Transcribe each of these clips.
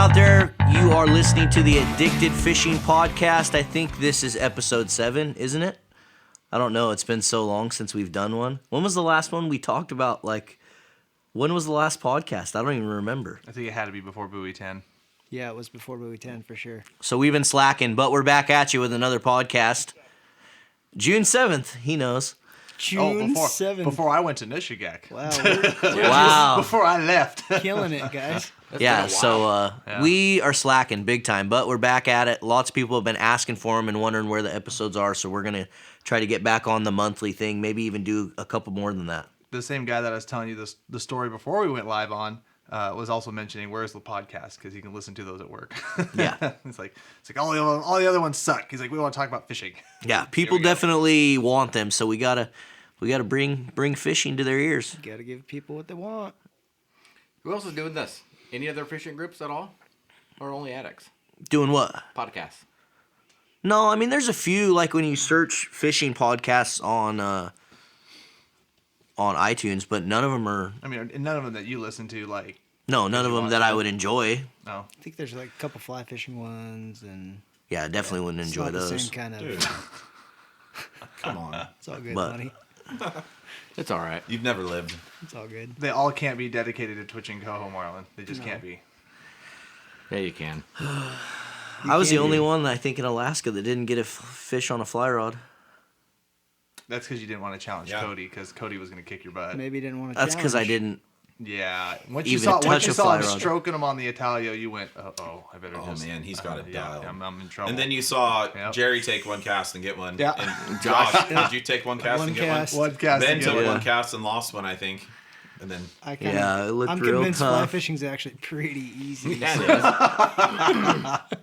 out there. You are listening to the Addicted Fishing Podcast. I think this is episode 7, isn't it? I don't know. It's been so long since we've done one. When was the last one we talked about? When was the last podcast? I don't even remember. I think it had to be before Buoy 10. Yeah, it was before Buoy 10 for sure. So we've been slacking, but we're back at you with another podcast. June 7th, he knows. June 7th. Before I went to Nishigak. Wow. Wow. Before I left. Killing it, guys. Yeah, so we are slacking big time, but we're back at it. Lots of people have been asking for them and wondering where the episodes are, so we're going to try to get back on the monthly thing, maybe even do a couple more than that. The same guy that I was telling you the story before we went live on was also mentioning where's the podcast because he can listen to those at work. Yeah. it's like all the other ones suck. He's like, we want to talk about fishing. Yeah, people definitely want them, so we gotta bring fishing to their ears. You gotta give people what they want. Who else is doing this? Any other fishing groups at all? Or only addicts? Doing what? Podcasts. No, I mean there's a few, like when you search fishing podcasts on iTunes, but none of them are. I mean, none of them that you listen to, like. No, none of them that I would enjoy. No. I think there's like a couple fly fishing ones and. Yeah, I definitely wouldn't enjoy it's not those. The same kind of. Dude. Come on. It's all good, But- buddy. It's all right. You've never lived. It's all good. They all can't be dedicated to twitching coho marlin. They just can't be. Yeah, you can. I was the only one, I think, in Alaska that didn't get a fish on a fly rod. That's because you didn't want to challenge Cody, because Cody was going to kick your butt. Maybe you didn't want to. That's because I didn't. Yeah. Once Even you saw touch a him fly rod. stroking him on the Italio, you went, oh, I better Oh, just. man, he's got it dialed. I'm in trouble. And then you saw Yep. Jerry take one cast and get one. Yeah. And Josh, did you take one cast One and get cast. one? One cast Ben and get took one. one cast and lost one, I think. And then Yeah, it looked I'm real convinced fly tough. fishing's actually pretty easy. Yeah, it is.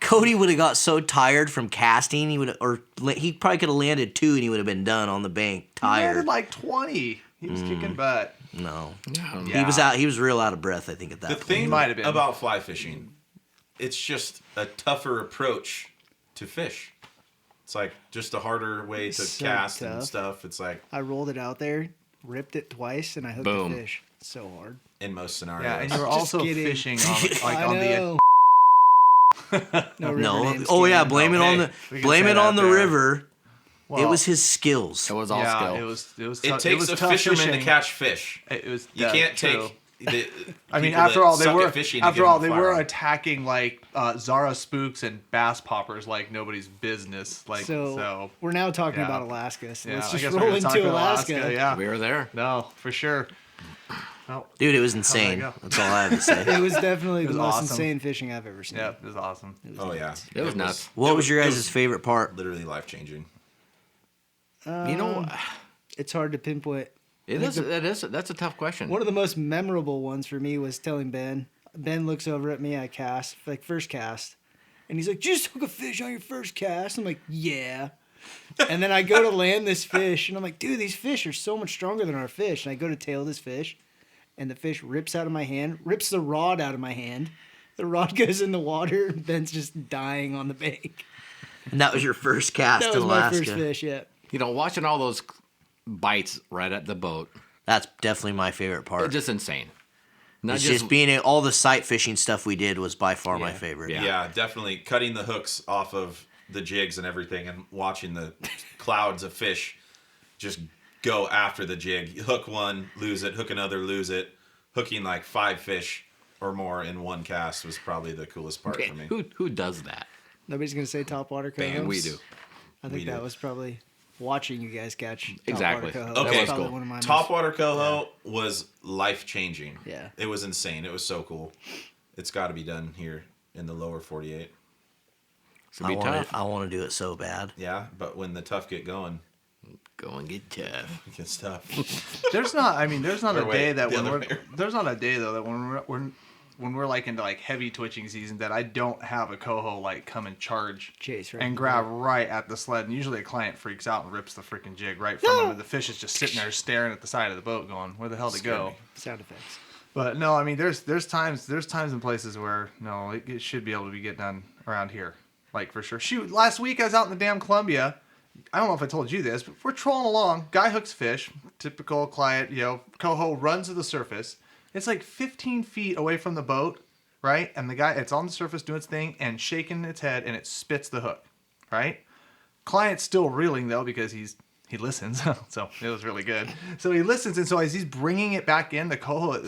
Cody would have got so tired from casting, he probably could have landed 2 and he would have been done on the bank, He tired. landed like 20. He was kicking butt. No. Yeah. He was real out of breath, I think, at that the point. thing might have been. about fly fishing, it's just a tougher approach to fish. It's like just a harder way to So cast and tough. stuff. It's like I rolled it out there, ripped it twice, and I hooked Boom. a fish. It's so hard. in most scenarios. Yeah, and you were Just also kidding. fishing on, I on the. know. No. River No. names, Oh, yeah, Keelan. blame it on hey, the we can blame say it on that the there. river. Well, It was his skills. It was all yeah, skill. it was. It tough- takes was a tough fisherman fishing. to catch fish. It was. You yeah, can't true. take. I mean, people after that all, they suck were at fishing to give them a they fire were rod. attacking like Zara spooks and bass poppers like nobody's business. Like So we're now talking yeah. about Alaska. So yeah, let's I just guess we're roll gonna talk into about Alaska. Yeah, We were there. no, for sure. No, Dude, it was insane. go? That's all I have to say. It was definitely was the most awesome. insane fishing I've ever seen. yeah, it was awesome. Oh yeah, It was nuts. What was your guys' favorite part? literally life changing. You know, It's hard to pinpoint. that's a tough question. One of the most memorable ones for me was telling Ben. Ben looks over at me. I cast, like first cast. And he's like, "Did you just hook a fish on your first cast?" I'm like, "Yeah." And then I go to land this fish. And I'm like, "Dude, these fish are so much stronger than our fish." And I go to tail this fish. And the fish rips out of my hand. Rips the rod out of my hand. The rod goes in the water. And Ben's just dying on the bank. And that was your first cast That in was my Alaska. first fish, yeah. You know, watching all those bites right at the boat, That's definitely my favorite part. it's just insane. Not It's just being all the sight fishing stuff we did was by far my Yeah. favorite. Yeah. Yeah, definitely cutting the hooks off of the jigs and everything, and watching the clouds of fish just go after the jig. You hook one, lose it. Hook another, lose it. Hooking like 5 fish or more in one cast was probably the coolest part for me. Who does that? Nobody's going to say topwater coho. Bam, We do. I think We that do. was probably watching you guys catch Exactly. topwater coho. That That was was probably cool. one of my Topwater coho was life changing. Yeah. It was insane. It was so cool. It's got to be done here in the lower 48. It's gonna be tough. I want to do it so bad. Yeah, but when the tough get going, Go and get tough. it gets tough. There's not. I mean, there's not Or a wait, day that the when other we're way. there's not a day though that when we're like into like heavy twitching season that I don't have a coho like come and charge Chase, right? and grab right at the sled. And usually a client freaks out and rips the freaking jig right from him. And the fish is just sitting there staring at the side of the boat, going, "Where the hell to Scare go?" me. Sound effects. But no, I mean, there's times and places where no, it should be able to be get done around here, like for sure. Shoot, last week I was out in the damn Columbia. I don't know if I told you this, but we're trolling along. Guy hooks fish, typical client, coho runs to the surface. It's like 15 feet away from the boat. right? And the guy, it's on the surface doing its thing and shaking its head, and it spits the hook, right? Client's still reeling though because he listens, so it was really good. So he listens, and so as he's bringing it back in, the coho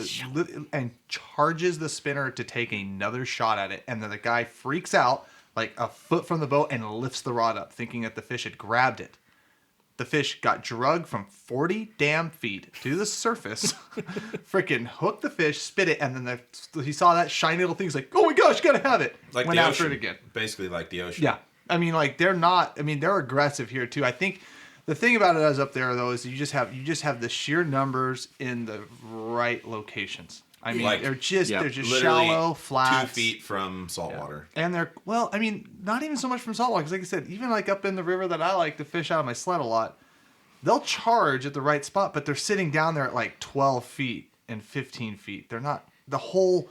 and charges the spinner to take another shot at it, and then the guy freaks out like a foot from the boat and lifts the rod up, thinking that the fish had grabbed it. The fish got drugged from 40 damn feet to the surface, freaking hooked the fish, spit it, and then he saw that shiny little thing. He's like, oh my gosh, gotta have it. Like Went the after ocean. it again. Basically like the ocean. Yeah. I mean, like, they're aggressive here too. I think the thing about it is up there though is you just have the sheer numbers in the right locations. I mean, Like, they're just Literally shallow, flat, 2 feet from saltwater. and they're not even so much from saltwater. Because like I said, even like up in the river that I like to fish out of my sled a lot, they'll charge at the right spot, but they're sitting down there at like 12 feet and 15 feet. They're not the whole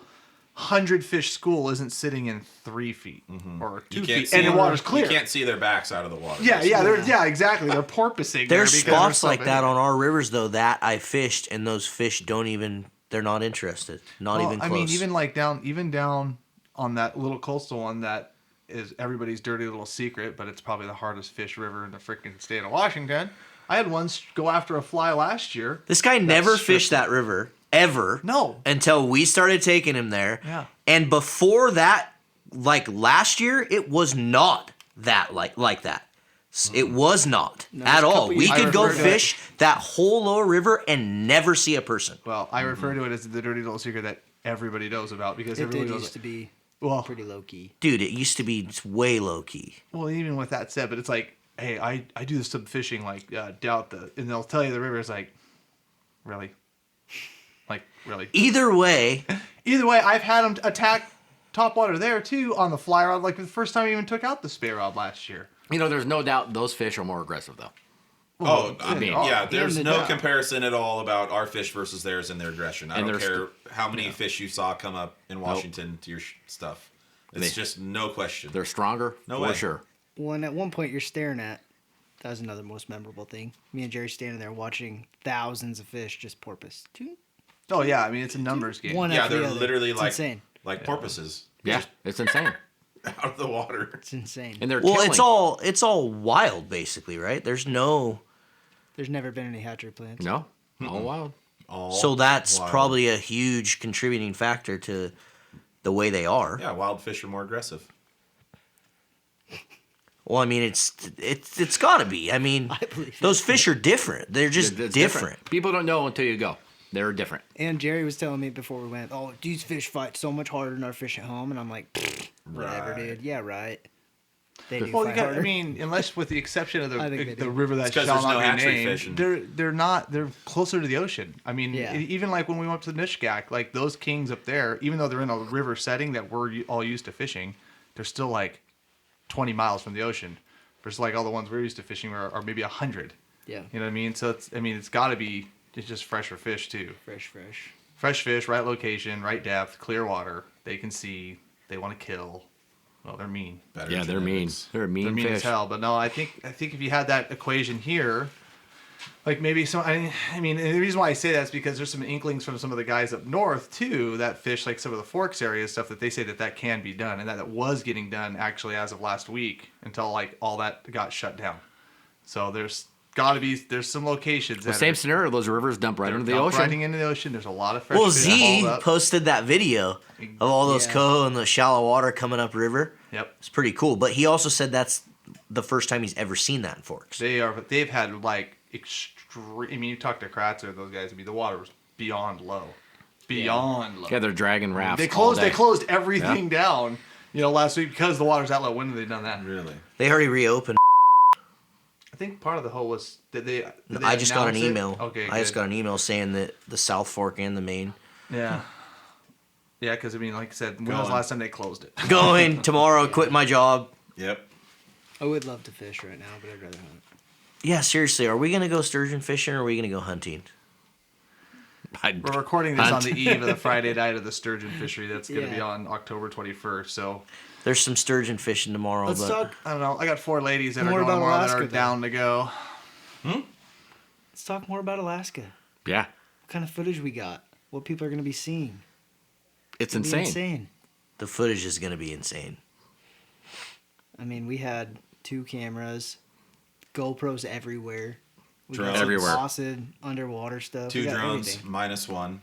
100 fish school isn't sitting in 3 feet or 2 feet, and the water's clear. You can't see their backs out of the water. Exactly. They're porpoising. There's there because spots they're so like big. that on our rivers though that I fished, and those fish they're not interested. Not even close. I mean, even down on that little coastal one that is everybody's dirty little secret, but it's probably the hardest fish river in the freaking state of Washington. I had one go after a fly last year. This guy never fished that river ever. No. Until we started taking him there. Yeah. And before that, like last year, it was not that like that. It was not at all. We could go fish that whole lower river and never see a person. Well, I refer to it as the dirty little secret that everybody knows about because It everybody did knows used to be Well, pretty low key. Dude, it used to be way low key. well, even with that said, but it's like, hey, I do some fishing like down and they'll tell you the river is like, really, like really. Either way, Either way, I've had them attack topwater there too on the fly rod. Like the first time I even took out the spay rod last year. You know, there's no doubt those fish are more aggressive, though. Oh, I mean, yeah, there's the no doubt. comparison at all about our fish versus theirs in their aggression. I And don't there's- care how many fish you saw come up in Washington to your stuff. It's just no question. They're stronger, No for way. sure. When at one point you're staring at, that was another most memorable thing. Me and Jerry standing there watching thousands of fish just porpoise. Oh yeah, I mean it's a numbers game. One Yeah, after the they're other. literally It's like insane. porpoises. Yeah, Just it's insane. out of the water. It's insane. And they're well, killing. it's all wild basically, right? There's no. There's never been any hatchery plans. No, all wild. All So that's wild. probably a huge contributing factor to the way they are. Yeah, wild fish are more aggressive. Well, I mean, it's got to be. I mean, believe those fish are different. They're just It's different. People don't know until you go. They're different. And Jerry was telling me before we went, oh, these fish fight so much harder than our fish at home. And I'm like, whatever, Right. dude. Yeah, right. They do Well, fight you got, harder. I mean, unless with the exception of I think they the do. river that It's 'cause shall there's not no be hatchery named, fishing. they're closer to the ocean. I mean, Yeah. even like when we went to Nishgak, like those kings up there, even though they're in a river setting that we're all used to fishing, they're still like 20 miles from the ocean. Versus like all the ones we're used to fishing are maybe 100. Yeah. You know what I mean? So it's got to be just fresher fish too. Fresh. Fresh fish, right location, right depth, clear water. They can see. They want to kill. Well, they're mean. Better Yeah, they're mean. genetics. They're mean, They're mean fish. as hell. But no, I think if you had that equation here, like maybe some. I mean, and the reason why I say that is because there's some inklings from some of the guys up north too that fish like some of the Forks area stuff that they say that can be done and that was getting done actually as of last week until like all that got shut down. So there's some locations. The that same are- scenario. Those rivers dump right they're into the ocean. Riding into the ocean. There's a lot of fresh Well, fish Z hauled up. posted that video of all those Yeah. coho in the shallow water coming up river. Yep. It's pretty cool. But he also said that's the first time he's ever seen that in Forks. They've had like extreme. I mean, you talk to Kratzer or those guys. I mean, the water was beyond low, low. Yeah, they're dragging rafts. They all day. closed everything down. Last week because the water's that low. When have they done that? Really? They already reopened. I think part of the whole was did they I just got an announce it? email. Okay, I just good. got an email saying that the South Fork and the main Yeah. Yeah, because I mean, like I said, when was the Going. last time they closed it? going tomorrow. Quit my job. Yep. I would love to fish right now, but I'd rather hunt. Yeah, seriously. Are we gonna go sturgeon fishing or are we gonna go hunting? I'd- We're recording this on Hunt. the eve of the Friday night of the sturgeon fishery. That's going to be Yeah. on October 21st. So There's some sturgeon fishing tomorrow. Let's but talk. I don't know. I got 4 ladies that More are going about tomorrow that Alaska, are though. down to go. Let's talk more about Alaska. yeah, What kind of footage we got? What people are going to be seeing? it's It'll be insane. insane. The footage is gonna be insane. I mean, we had 2 cameras, GoPros everywhere. We got Drones. some Everywhere. Awesome underwater stuff. 2 We got drones, everything. -1.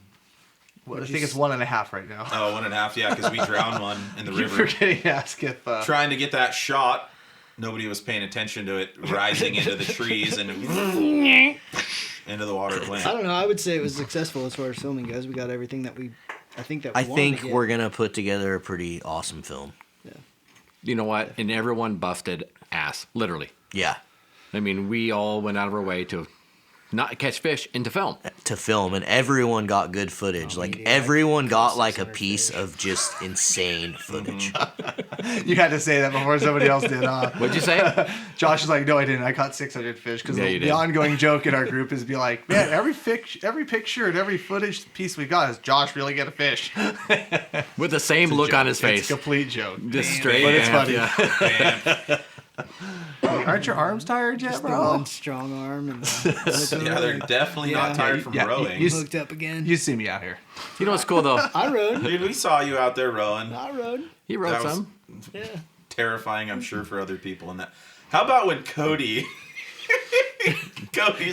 I think it's 1.5 right now. Oh, 1.5. Yeah, because we drowned one in the Keep river. forgetting to ask if Trying to get that shot. Nobody was paying attention to it rising into the trees and into the water it went. I don't know. I would say it was successful as far as filming goes. We got everything that we, I think that we I wanted think to get. we're gonna put together a pretty awesome film. You know what? And everyone busted ass, literally. Yeah, I mean, we all went out of our way to not catch fish and to film. to film, and everyone got good footage. Like yeah, everyone got like a 600 piece fish. of just insane footage. you had to say that before somebody else did. What'd you say? Josh is like, no, I didn't. I caught 600 fish because Yeah, you the did. ongoing joke in our group is be like, man, every picture and every footage piece we got is Josh really get a fish. With the same look on his It's a face. complete joke. Just straight. But it's bam, funny. yeah. Aren't your arms tired yet, Just the bro? one strong arm and Yeah, they're definitely not Yeah. tired from Yeah, rowing. you- hooked up again. You see me out here. You know what's cool though? I rode. Dude, we saw you out there rowing. I rode. He wrote That was some. Yeah. terrifying, I'm sure, for other people. And that. How about when Cody's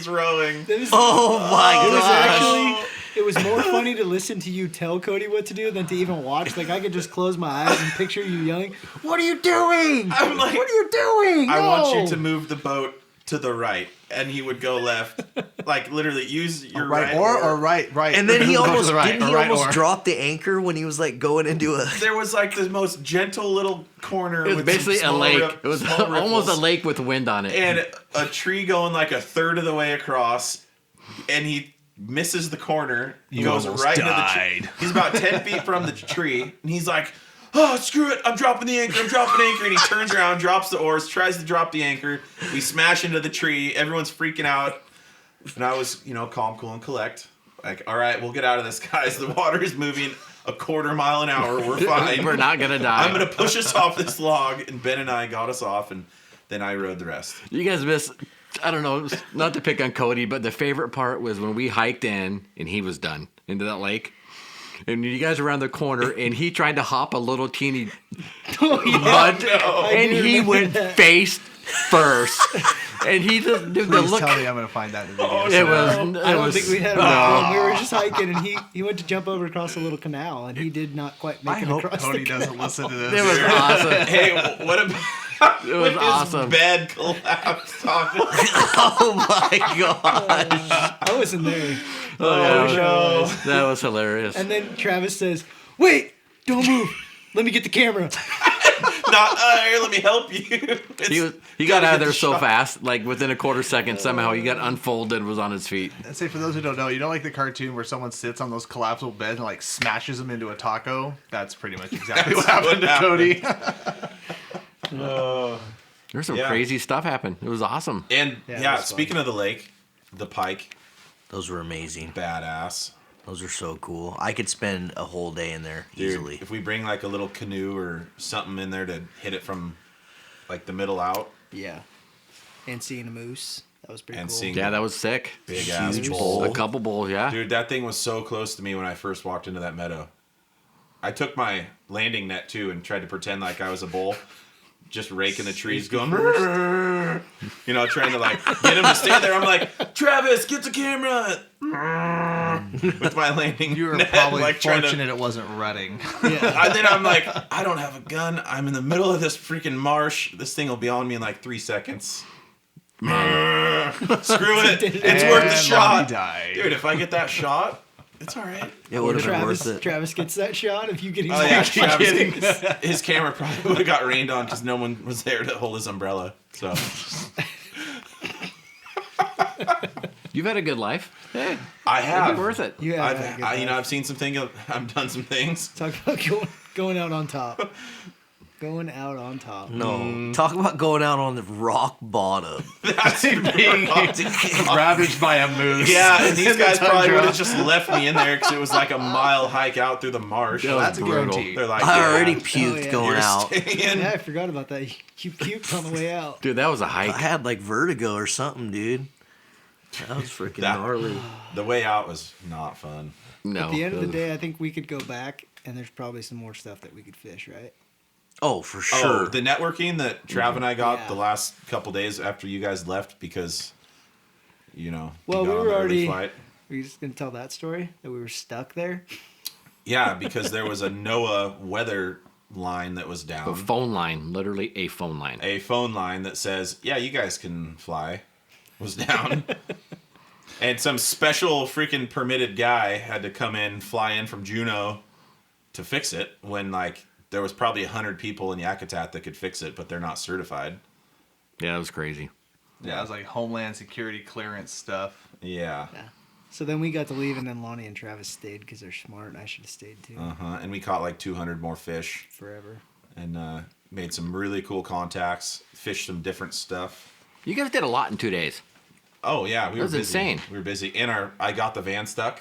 rowing? It was, Oh my it was gosh! actually. It was more funny to listen to you tell Cody what to do than to even watch. Like I could just close my eyes and picture you yelling, "What are you doing? I'm like, What are you doing? I want you No!" to move the boat to the right, and he would go left. Like literally, use your Right right or right. And then he Go to almost the right, didn't or he right almost or. drop the anchor when he was like going into a. There was like the most gentle little corner. It was with basically some a small lake. rip- It was small almost a ripples, lake with wind on it. and a tree going like a third of the way across, and he misses the corner. He goes almost right into died. the tree. He's about 10 feet from the tree, and he's like, "Oh, screw it! I'm dropping the anchor. I'm dropping the anchor." And he turns around, drops the oars, tries to drop the anchor. We smash into the tree. Everyone's freaking out, and I was, calm, cool, and collect. Like, all right, we'll get out of this, guys. The water is moving a quarter mile an hour. We're fine. We're not gonna die. I'm gonna push us off this log, and Ben and I got us off, and then I rode the rest. You guys miss. I don't know, not to pick on Cody, but the favorite part was when we hiked in and he was done into that lake. And you guys were around the corner and he tried to hop a little teeny mud and do he remember went that. face first. And he just did the Please look. tell me I'm going to find that in the video. It was. I It don't was. think we had a problem. We were just hiking, and he went to jump over across a little canal, and he did not quite make I it hope across Cody the canal. doesn't listen to this. It was awesome. Hey, what about It was when awesome. his bed collapsed on it? Oh my gosh! I wasn't there. Oh, no. That was hilarious. And then Travis says, "Wait, don't move. Let me get the camera." Not here. Let me help you. He got gotta out of get there the so shot. fast, like within a quarter second. Somehow he got unfolded, and was on his feet. I'd say for those who don't know, like the cartoon where someone sits on those collapsible beds and like smashes them into a taco? That's pretty much exactly what happened to Cody. There's some Yeah. crazy stuff happened. It was awesome. And Yeah, yeah, that's speaking of the lake, the pike, Those were amazing. badass. Those are so cool. I could spend a whole day in there Dude, easily. if we bring like a little canoe or something in there to hit it from like the middle out, Yeah. And seeing a moose. That was pretty And cool. seeing- Yeah, that was sick. big ass Huge bowl. A couple bowls, yeah. Dude, that thing was so close to me when I first walked into that meadow. I took my landing net too and tried to pretend like I was a bull, just raking the trees, going, trying to like get him to stay there. I'm like, Travis, get the camera with my landing You were net, probably like trying to. fortunate it wasn't rutting. Yeah. And then I'm like, I don't have a gun. I'm in the middle of this freaking marsh. This thing will be on me in like 3 seconds. Screw it. It's worth the And shot. Lonnie died. Dude, if I get that shot, it's all right. It would have been Travis, worth it. Travis gets that shot if you get his Oh yeah, camera. Travis, his camera probably would have got rained on because no one was there to hold his umbrella. So You've had a good life. Hey, I it'd have. be worth it. You have had a good life. I've seen some things. I've done some things. Talk about going out on top. Going out on top. No, talk about going out on the rock bottom. That's Being ravaged by a moose. yeah, and these In the guys probably tundra. would have just left me in there because it was like a mile hike out through the marsh. That was That's a brutal. guarantee. They're like, I yeah, already Oh, puked yeah. going you're out. staying. Yeah, I forgot about that. You puked on the way out. Dude, that was a I hike. had like vertigo or something, dude. That was freaking That- gnarly. The way out was not fun. No. At the end of the day, I think we could go back And there's probably some more stuff that we could fish, right? Oh, for Oh, sure. the networking that Trav and I got Yeah. the last couple days after you guys left because, you know, Well, you got we on were the early already- flight. Are you just gonna tell that story that we were stuck there? Yeah, because there was a NOAA weather line that was A down. phone line, literally a phone line. A phone line that says, yeah, you guys can fly, was down. And some special freaking permitted guy had to come in, fly in from Juneau to fix it when, like, there was probably 100 people in Yakutat that could fix it, but they're not certified. Yeah, it was crazy. Yeah, it was like Homeland Security clearance stuff. Yeah. Yeah. So then we got to leave, and then Lonnie and Travis stayed because they're smart, and I should have stayed too. And we caught like 200 more fish Forever. and made some really cool contacts, fished some different stuff. You guys did a lot in 2 days. Oh yeah, we were was busy. insane. We were busy. I got the van stuck.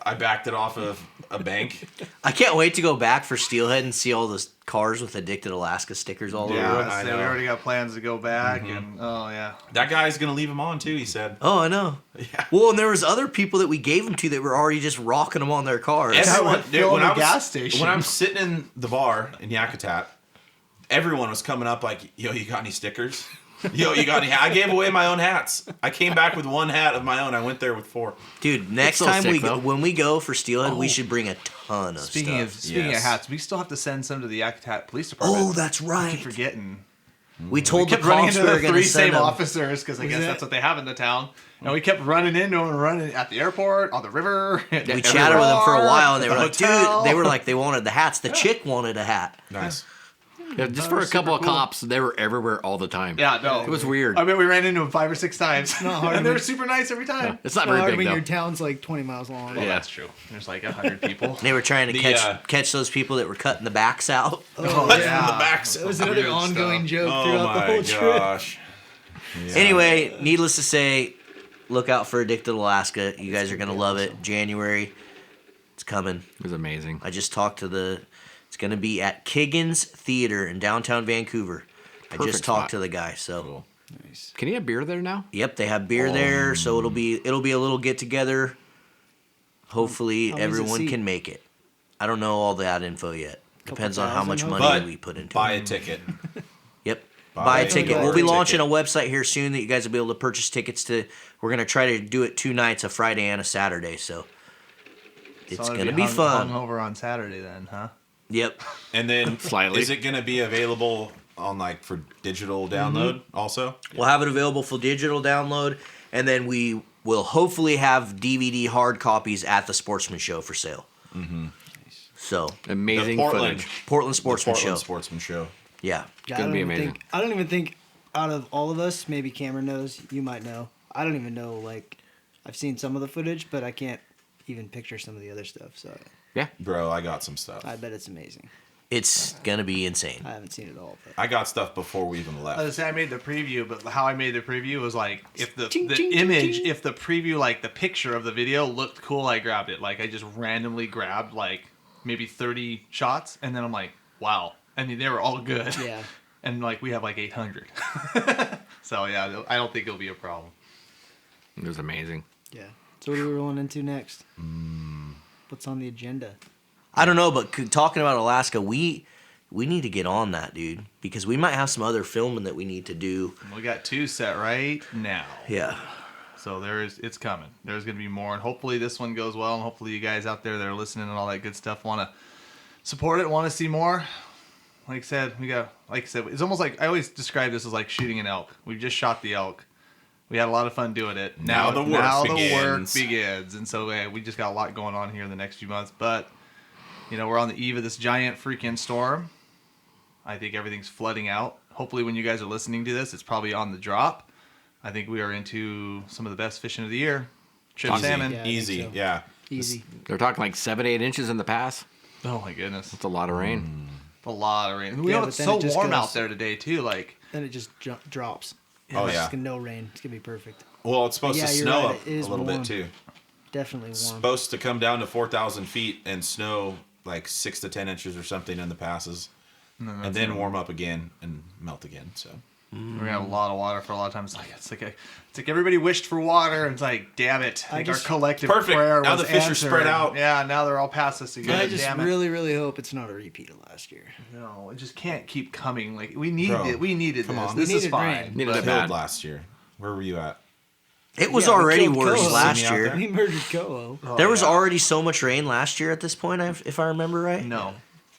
I backed it off of a bank. I can't wait to go back for Steelhead and see all those cars with Addicted Alaska stickers all Yeah, over. I I say know. we already got plans to go back, and oh yeah, That guy's gonna leave them on too. He said. Oh, I know. Yeah. Well, and there was other people that we gave them to that were already just rocking them on their cars. Everyone- filling the I was, gas station. When I was sitting in the bar in Yakutat, everyone was coming up like, "Yo, you got any stickers? Yo, you got any?" I gave away my own hats. I came back with one hat of my own. I went there with 4. Dude, next so time sick, we though. when we go for Steelhead, we Oh. should bring a ton of Speaking stuff. of Yes. hats, we still have to send some to the Yakutat Police Department. Oh, that's I right. keep forgetting. We told the Kept running cops into we were the going 3 to send same them. officers because I guess that- that's what they have in the town. And we kept running into them and running at the airport, on the river. We chatted with them for a while, and they at were the like, hotel. "Dude," they were like, they wanted the hats. The chick wanted a hat. Nice. Yeah, just That for a was couple of super cool. cops, they were everywhere all the time. Yeah, no. It was weird. I mean, we ran into them 5 or 6 times. not hard and they when- were super nice every time. It's not Well, very I big mean, though. your town's like 20 miles long. Well, Yeah. that's true. There's like 100 people. They were trying to The, catch those people that were cutting the backs out. Oh, The backs. That was another Weird ongoing stuff. joke Oh throughout the my whole trip. gosh. Yeah. Anyway, needless to say, look out for Addicted Alaska. You guys are going to love it. January, it's coming. It was amazing. I just talked to it's going to be at Kiggins Theater in downtown Vancouver. I Perfect just talked spot. to the guy. So, Cool. Nice. Can you have beer there now? yep, they have beer there. So it'll be a little get together. Hopefully How long does it everyone seat? can make it. I don't know all that info yet. Depends on how thousand, much hopefully. money But we put into buy it. a ticket. Yep. Buy Buy a a ticket. ticket. We'll be Ticket. launching a website here soon that you guys will be able to purchase tickets to. We're going to try to do it 2 nights, a Friday and a Saturday. So it's going to be fun. Over on Saturday then, huh? Yep. And then Slightly. is it going to be available on like for digital download also? We'll have it available for digital download, and then we will hopefully have DVD hard copies at the Sportsman Show for sale. Mm-hmm. So Amazing The Portland. footage. Portland Sportsman Portland Show. Sportsman Show. Yeah. Yeah, gonna be amazing. I don't even think out of all of us, maybe Cameron knows, you might know. I don't even know, like, I've seen some of the footage, but I can't even picture some of the other stuff, so Yeah. Bro, I got some stuff. I bet it's amazing. It's gonna be insane. I haven't seen it all, but I got stuff before we even I was left. gonna say I made the preview, but how I made the preview was like if the Ching, ching, ching, image, ching. if the preview, like the picture of the video looked cool, I grabbed it. Like I just randomly grabbed like maybe 30 shots, and then I'm like, wow. I mean, they were all good. yeah. And like we have like 800. So yeah, I don't think it'll be a problem. It was amazing. Yeah. So what are we rolling into next? What's on the agenda? I don't know, but talking about Alaska, we need to get on that, dude, because we might have some other filming that we need to do. We got 2 set right now. Yeah. So it's coming. There's gonna be more, and hopefully this one goes well, and hopefully you guys out there that are listening and all that good stuff want to support it, want to see more. Like I said, it's almost like I always describe this as like shooting an elk. We just shot the elk. We had a lot of fun doing it. Now the work begins. And so we just got a lot going on here in the next few months. But we're on the eve of this giant freaking storm. I think everything's flooding out. Hopefully, when you guys are listening to this, it's probably on the drop. I think we are into some of the best fishing of the year. Trip Easy. salmon. Yeah. I think Easy. so. Yeah. Easy. They're talking like 7-8 inches in the pass. Oh my goodness, That's a lot of rain. a lot of rain. We Yeah, know but it's then so it just warm goes- out there today too. Like Then it just drops. Oh, It's yeah. just gonna no rain. It's gonna be perfect. Well, it's supposed Yeah, to you're snow right, up it a is little warm. bit too. Definitely warm. Supposed to come down to 4,000 feet and snow like 6 to 10 inches or something in the passes, and then warm up again and melt again. So We're gonna have a lot of water for a lot of times. It's like everybody wished for water, and it's like, damn it! Like our collective Perfect. prayer Now was the fish are answered. spread out. Yeah, now they're all past us again. I just damn it. really, really hope it's not a repeat of last year. No, it just can't keep coming. Like we need Bro, it. We needed come this. on. This We is needed fine. rain. Needed but- it bad. Killed last year. Where were you at? It was Yeah, we already killed worse Coho. last See me out year. there? We murdered Coho. Oh, There was yeah. already so much rain last year at this point, if I remember right. No,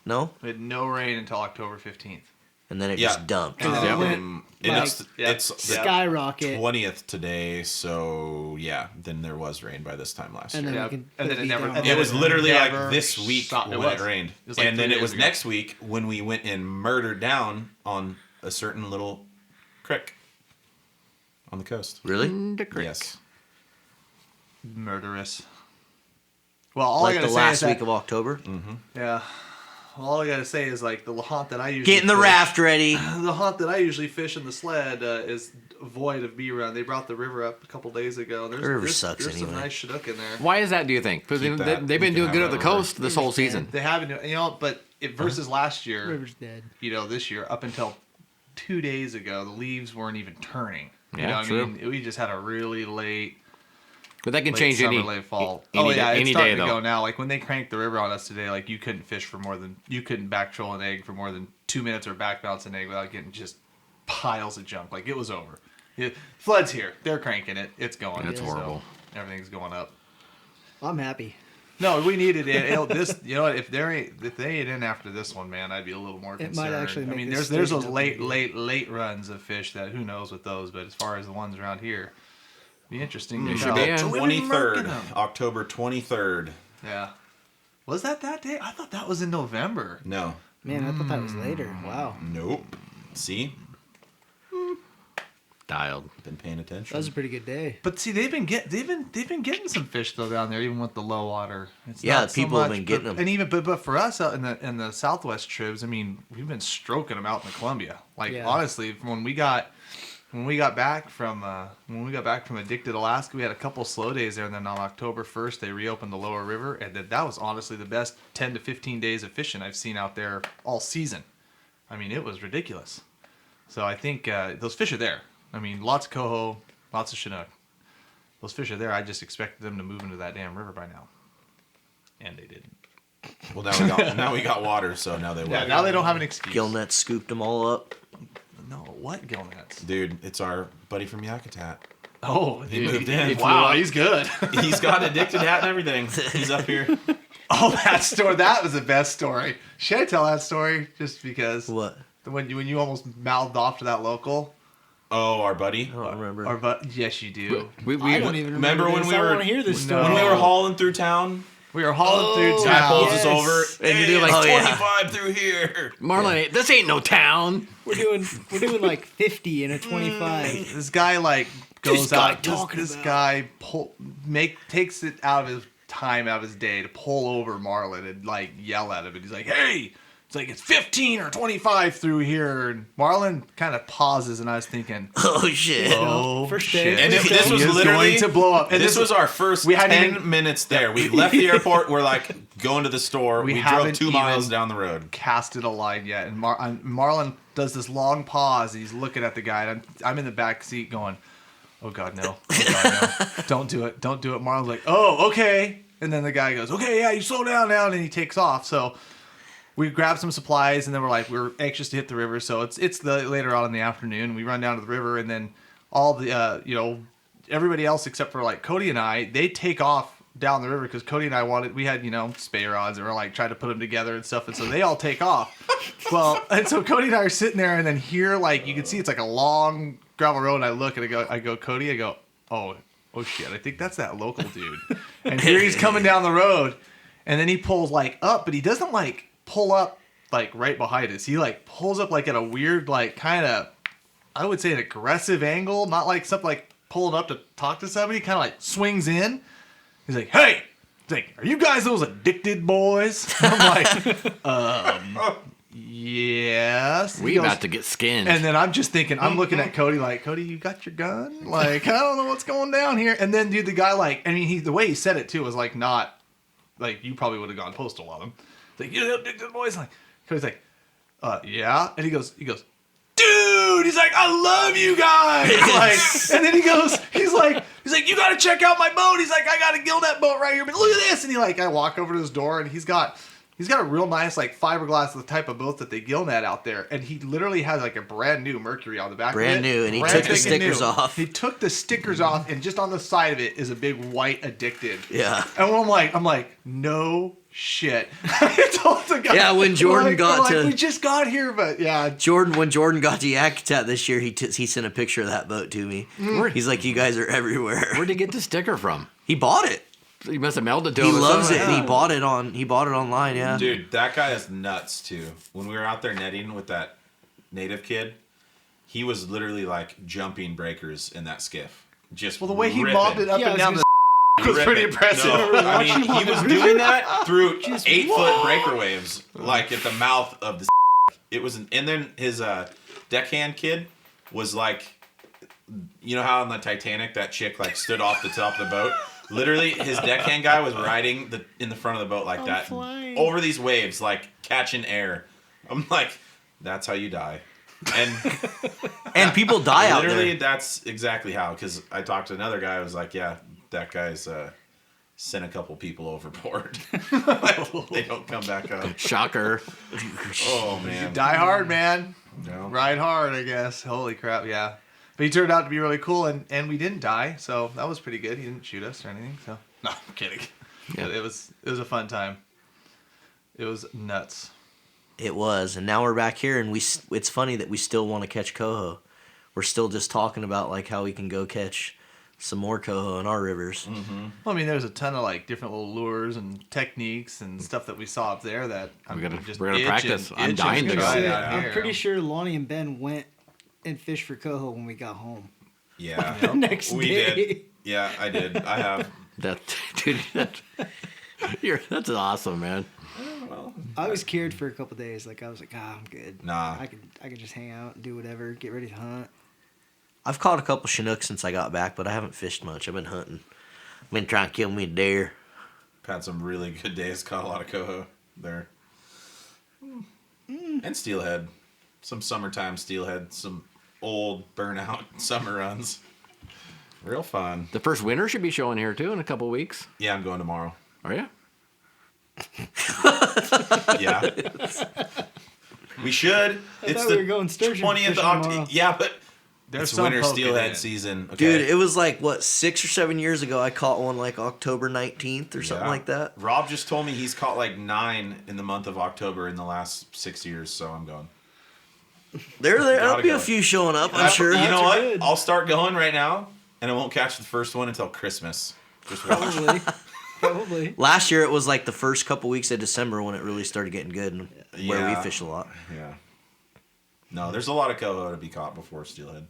No? we had no rain until October 15th. And then it Yeah. just dumped. And then it went And like, it's the skyrocket. 20th today, so yeah, then there was rain by this time last And year. then Yeah, we can and put then it beat never- down and It on was it. literally never like this week stopped. It when was. it rained. It was like and then 3 it was days ago. next week when we went and murdered down on a certain little creek on the coast. Really? Mm. Yes. Murderous. Well, all I Like gotta the say last is that, week of October? yeah. Well, all I gotta say is like the haunt that I usually Getting the fish- raft ready. The haunt that I usually fish in the sled is void of bee run. They brought the river up a couple days ago. There's, The river there's, sucks there's some anyway. nice Chinook in there. Why is that, do you think? Because Keep that. they've been You doing can good have at the that river. coast this whole season. They haven't, but versus last year, River's dead. this year up until 2 days ago, the leaves weren't even turning. Yeah, I true. mean, we just had a really late. But that can Late change summer, any late fall. any yeah, day- it's any starting day, to though. go now. Like when they cranked the river on us today, like you couldn't back troll an egg for more than 2 minutes or back bounce an egg without getting just piles of junk. Like it was over. Flood's here. They're cranking it. It's going. That's So horrible. everything's going up. I'm happy. No, we needed it. This, if they ain't in after this one, man, I'd be a little more It concerned. might actually I make mean, this there's those station late runs of fish that who knows with those, but as far as the ones around here, be interesting. It to should know. be, yeah. So we've been marking 23rd. them. October 23rd. Yeah. Was that day? I thought that was in November. No. Man, I thought that was later. Wow. Nope. See? Dialed. Been paying That attention. was a pretty good day. But see, they've been getting some fish though down there, even with the low water. It's Yeah, not so people have much, been getting but- them. And even but for us out in the Southwest tribs, I mean, we've been stroking them out in the Columbia. Like Yeah. honestly, when we got back from Addicted Alaska, we had a couple slow days there, and then on October 1st they reopened the lower river, and that was honestly the best 10 to 15 days of fishing I've seen out there all season. I mean, it was ridiculous. So I think those fish are there. I mean, lots of coho, lots of chinook. Those fish are there. I just expected them to move into that damn river by now, and they didn't. Well, now we got water, so now they will. Yeah, now they don't have an excuse. Gillnet scooped them all up. No, what gillnets? Dude, it's our buddy from Yakutat. Oh, He dude, moved in. Wow, he's good. He's got an addicted hat and everything. He's up here. Oh, that story. That was the best story. Should I tell that story? Just because What? when you almost mouthed off to that local. Oh, our buddy. I don't remember. Or but yes, you do. We I don't even remember when this. we I were- want to hear this story. No. When we were hauling through town, We were hauling through guy town. pulls yes. us over, And you "Hey, do like, it's oh, yeah. 25 through here. Marlon, this ain't no town. We're doing like 50 and a 25. This guy like goes guy out. talking This about? guy takes it out of his time, out of his day to pull over Marlon and like yell at him, and he's like, "Hey!" It's like it's 15 or 25 through here, and Marlon kind of pauses, and I was thinking, Oh shit! "Oh First shit!" day. And this He was is literally going to blow up. And this was our first we hadn't 10 even- minutes there. We left the airport. We're like going to the store. We We drove haven't 2 miles even- down the road. casted a line yet, and Marlon does this long pause, and he's looking at the guy, and I'm in the back seat going, "Oh God, no! Oh God, no! Don't do it! Don't do it!" Marlon's like, "Oh, okay," and then the guy goes, "Okay, yeah, you slow down now," and he takes off. So we grab some supplies, and then we're anxious to hit the river. So it's the later on in the afternoon. We run down to the river, and then all the everybody else except for like Cody and I, they take off down the river because Cody and I we had spay rods, and we're like trying to put them together and stuff, and so they all take off. Well, and so Cody and I are sitting there, and then here, like, you can see it's like a long gravel road, and I look and I go, Cody, I go, oh shit, I think that's that local dude. And here he's coming down the road, and then he pulls like up, but he doesn't like pull up like right behind us. He like pulls up like at a weird, like kind of, I would say an aggressive angle, not like something like pulling up to talk to somebody, kind of like swings in. He's like, "Hey," he's like, "Are you guys those addicted boys?" I'm like, yes. We He goes, about to get skinned. and then I'm just thinking, I'm looking at Cody like, "Cody, you got your gun?" Like, I don't know what's going down here. And then, dude, the guy like, I mean, the way he said it too was like not, like you probably would have gone postal on him. It's like, "You addicted boys?" Like, Cody's like, "Yeah," and he goes, "Dude, dude. He's like, I love you guys. Like, and then he goes, he's like, you got to check out my boat. He's like, I got to gill that boat right here. But look at this. And I walk over to his door, and he's got a real nice like fiberglass, the type of boat that they gill net out there. And he literally has like a brand new Mercury on the back. Brand of it. new, and he Brand took the spanking stickers new. off. He took the stickers off, and just on the side of it is a big white Addicted. Yeah. And I'm like, no shit. I told the guy. Yeah, when Jordan got to- we just got here, but yeah. When Jordan got to Yakutat this year, he sent a picture of that boat to me. He's like, you guys are everywhere. Where'd he get the sticker from? He bought it. He must have mailed it to He him. or loves it, something. and he bought it online. Yeah. Dude, that guy is nuts too. When we were out there netting with that native kid, he was literally like jumping breakers in that skiff. Just Well, the way he ripping. mobbed it up Yeah, and I down was the was Ripping. pretty impressive. No, I mean, he was doing that through 8-foot breaker waves, like at the mouth of the. It was, and then his deckhand kid was like, you know how on the Titanic that chick like stood off the top of the boat. Literally, his deckhand guy was riding in the front of the boat like that, flying. over these waves, like catching air. I'm like, that's how you die. And people die out literally, there. that's exactly how. Because I talked to another guy, I was like, yeah, that guy's sent a couple people overboard. They don't come back up. Shocker. Oh man, Die hard, man. No. Ride hard, I guess. Holy crap, yeah. But he turned out to be really cool, and we didn't die, so that was pretty good. He didn't shoot us or anything, so no, I'm kidding. Yeah. But it was a fun time. It was nuts. It was, and now we're back here, and it's funny that we still want to catch coho. We're still just talking about like how we can go catch some more coho in our rivers. Well, I mean, there's a ton of like different little lures and techniques and stuff that we saw up there that We're gonna itching- practice. I'm itching dying to go. try Say, down I'm here. pretty sure Lonnie and Ben went and fished for coho when we got home. Yeah, The next we day. did. Yeah, I did. I have. That dude. That's awesome, man. I was cured for a couple days. Like I was like, I'm good. Nah. I could just hang out and do whatever, get ready to hunt. I've caught a couple Chinooks since I got back, but I haven't fished much. I've been hunting. I've been trying to kill me a deer. Had some really good days. Caught a lot of coho there. And steelhead. Some summertime steelhead. Some old burnout summer runs. Real fun. The first winter should be showing here too in a couple weeks. Yeah, I'm going tomorrow. Are you? Yeah. We should. It's thought we were going sturgeon 20th fishing tomorrow. Yeah, but There's it's some winter poking steelhead in it. season. Okay. Dude, it was like, 6 or 7 years ago, I caught one like October 19th or something Yeah. like that. Rob just told me he's caught like 9 in the month of October in the last 6 years, so I'm going. There'll Gotta be go. a few showing up, I'm sure. You know what? good. I'll start going right now, and I won't catch the first one until Christmas. Just watch. Probably. Probably. Last year, it was like the first couple weeks of December when it really started getting good and where we Yeah. fish a lot. Yeah. No, there's a lot of coho to be caught before steelhead.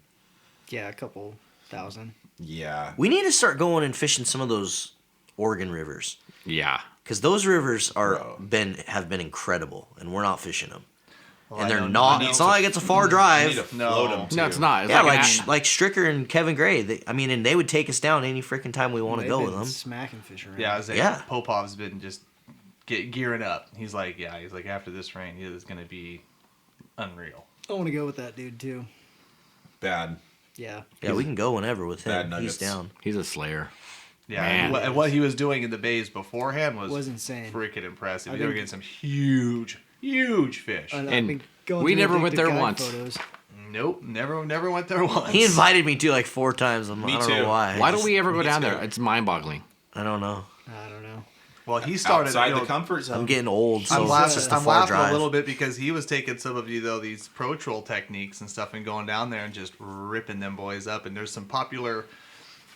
Yeah, a couple thousand. Yeah. We need to start going and fishing some of those Oregon rivers. Yeah. Because those rivers Bro. have been incredible, and we're not fishing them. Well, And I they're know- not. I know It's not like it's a far drive. You need to No. float them too. No, it's not. It's Yeah, like, like Stricker and Kevin Gray. And they would take us down any freaking time we want to They've go been with them. smacking fish around. Yeah, I was saying, Yeah. Popov's been just gearing up. He's like, after this rain, it's going to be unreal. I want to go with that dude too. Bad. Yeah. Yeah, we can go whenever with Bad him. nuggets. He's down. he's a slayer. Yeah, Man. and what he was doing in the bays beforehand was insane. freaking impressive. I They were think- getting some huge fish. I've And been going we through never went addicted there guide once. Photos. Nope, never went there once. He invited me to like 4 times. I Me don't know too. why. Why don't we ever go me down too. there? It's mind-boggling. I don't know. I don't know. Well, he started outside you know, the comfort zone. I'm getting old, so I'm it's laughing, just a I'm far laughing drive. a little bit because he was taking some of these pro troll techniques and stuff and going down there and just ripping them boys up. And there's some popular,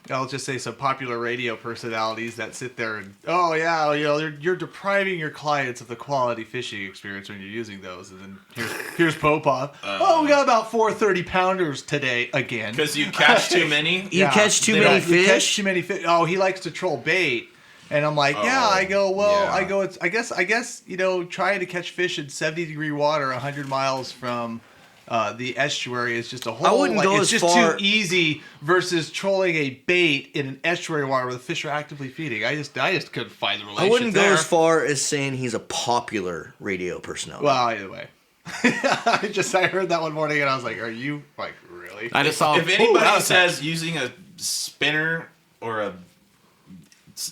I'll just say some popular radio personalities that sit there and, oh yeah, you're depriving your clients of the quality fishing experience when you're using those. And then here's Popov. We got about 4 30-pounders today again. Because you catch too many. You catch too many You fish? catch too many fish. Oh, he likes to troll bait. And I'm like, yeah. I go, well, yeah. it's, I guess, trying to catch fish in 70-degree water 100 miles from the estuary is just a whole. I wouldn't go it's as just far- too easy versus trolling a bait in an estuary water where the fish are actively feeding. I just couldn't find the I relationship wouldn't go there. as far as saying he's a popular radio personality. Well, either way. I heard that one morning and I was like, "Are you like really?" I just saw. If anybody Ooh, says using a spinner or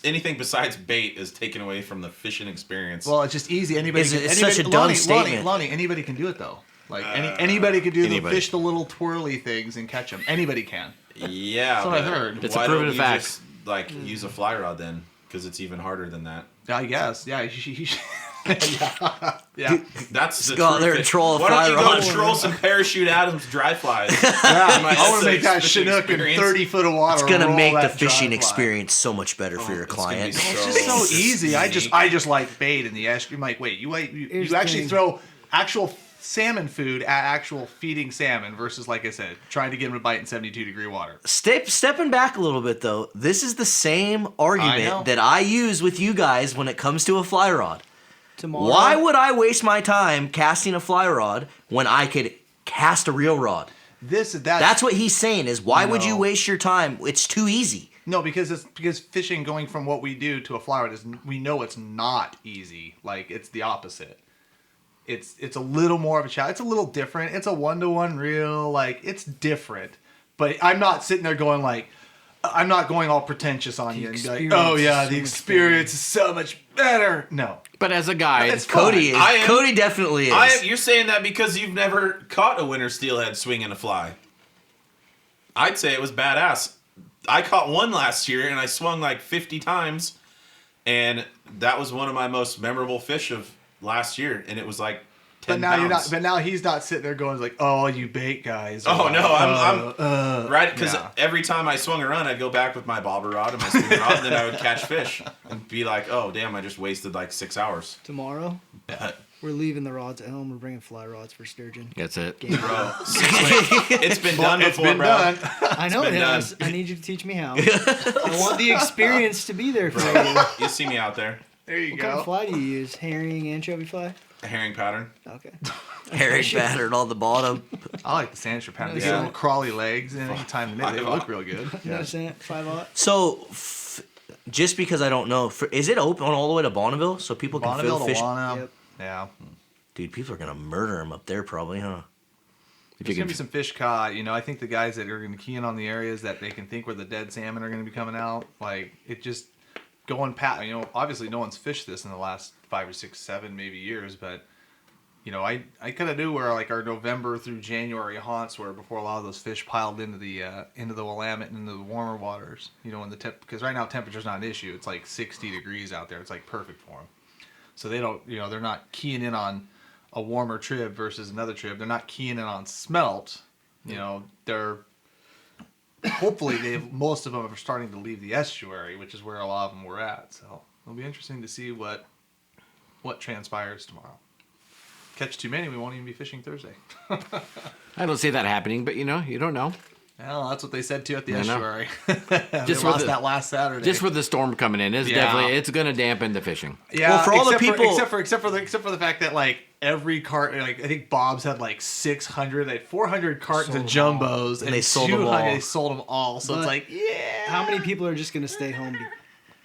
anything besides bait is taken away from the fishing experience. Well, it's just easy. Anybody. It's anybody, such a dumb statement. Lonnie, anybody can do it though. Like anybody could do anybody. fish the little twirly things and catch them. Anybody can. yeah, That's what I but heard. It's a why proven don't you fact. just like use a fly rod then? Because it's even harder than that. I guess. Yeah. Yeah. That's the go out there truth. and troll a Why don't you fly go rod. and troll some Parachute Adams dry flies? Yeah. I want to make that fishing Chinook in experience. 30 foot of water. It's gonna roll make the that dry fishing fly. experience so much better for your it's gonna be client. so- It's just so easy. I just like bait in the estuary. I'm like, wait, you Here's the actually thing. throw actual salmon food at actual feeding salmon versus, like I said, trying to get them to bite in 72-degree water. Stepping back a little bit though, this is the same I know. argument that I use with you guys when it comes to a fly rod. Tomorrow. Why would I waste my time casting a fly rod when I could cast a real rod? That's what he's saying is why would you No. waste your time? It's too easy. No, because fishing going from what we do to a fly rod is, we know it's not easy. Like, it's the opposite. It's a little more of a challenge. It's a little different. It's a 1-to-1 reel. Like, it's different. But I'm not sitting there going like, I'm not going all pretentious on you and be like, experience oh yeah, is the so much experience is so much better. No. But as a guide, It's fun. Cody is. I am- Cody definitely is. You're saying that because you've never caught a winter steelhead swinging a fly. I'd say it was badass. I caught one last year and I swung like 50 times, and that was one of my most memorable fish of last year. And it was like 10 But now pounds. you're not. But now he's not sitting there going like, "Oh, you bait guys." or Oh like, no, I'm right because yeah. every time I swung a run, I'd go back with my bobber rod and my spinning rod, and then I would catch fish and be like, "Oh damn, I just wasted like 6 hours." Tomorrow, But, we're leaving the rods at home. We're bringing fly rods for sturgeon. that's it. bro, it's been done It's before, been bro. done. I know been it has. done. I need you to teach me how. I want the experience to be there for you. You see me out there, There you What kind of go. fly do you use? Herring, anchovy fly? a herring pattern. Okay. Herring pattern on the bottom. I like the sand pattern. They Yeah. get little crawly legs, and anytime in it, they 5-aught. look real good. No cent, 5-aught. So, just because I don't know, is it open all the way to Bonneville so people can Bonneville fill to fish? Lana. Yep. Yeah. Dude, people are gonna murder him up there probably, huh? If you There's can, gonna be some fish caught. You know, I think the guys that are gonna key in on the areas that they can think where the dead salmon are gonna be coming out, like it just going past. You know, obviously no one's fished this in the last 5 or 6, 7 maybe years, but you know, I kind of knew where like our November through January haunts were before a lot of those fish piled into the Willamette and into the warmer waters. You know, when because right now temperature's not an issue. It's like 60 degrees out there. It's like perfect for them. So they don't, you know, they're not keying in on a warmer trib versus another trib. They're not keying in on smelt. You know, they're hopefully most of them are starting to leave the estuary, which is where a lot of them were at. So it'll be interesting to see what transpires tomorrow. Catch too many, we won't even be fishing Thursday. I don't see that happening, but you know, you don't know. Well, that's what they said too at the I know. estuary. Just they with lost the- that last Saturday. Just with the storm coming in, it's Yeah. definitely it's gonna dampen the fishing. Yeah, Well, for all the people- except for the fact that like every cart, like I think Bob's had like 600, they had 400 cartons of Sold them jumbos, and they sold them 200 all. They sold them all. So But it's like, yeah. How many people are just going to stay home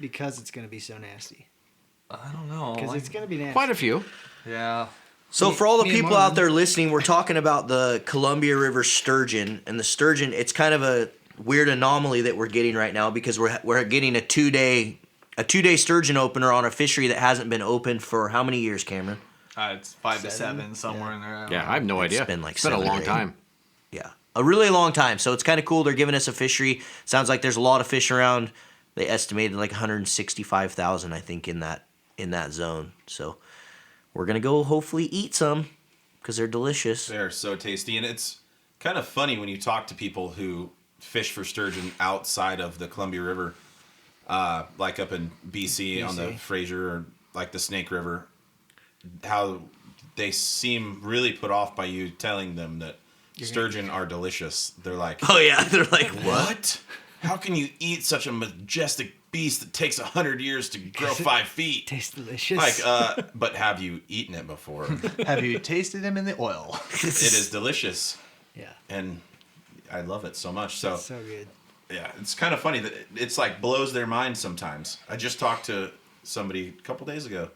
because it's going to be so nasty? I don't know. Because Like, it's going to be nasty. Quite a few. yeah. So Me- for all the me and people Marvin. out there listening, we're talking about the Columbia River sturgeon, and the sturgeon. It's kind of a weird anomaly that we're getting right now because we're getting a 2-day sturgeon opener on a fishery that hasn't been open for how many years, Cameron? It's 5 to 7? 7 somewhere in there. Yeah, I have no idea. been like it's been a 7 or long 8. time. Yeah, a really long time. So it's kind of cool. They're giving us a fishery. Sounds like there's a lot of fish around. They estimated like 165,000, I think, in that zone. So we're gonna go hopefully eat some because they're delicious. They're so tasty, and it's kind of funny when you talk to people who fish for sturgeon outside of the Columbia River, like up in BC on the BC. Fraser or like the Snake River, how they seem really put off by you telling them that sturgeon are delicious. They're like, Oh yeah, they're like what? what? How can you eat such a majestic beast that takes 100 years to grow 5 feet? Tastes delicious. Like, but have you eaten it before? Have you tasted them in the oil? It is delicious, yeah. and I love it so much. So, So good. yeah, it's kind of funny that it's like blows their mind sometimes. I just talked to somebody a couple days ago,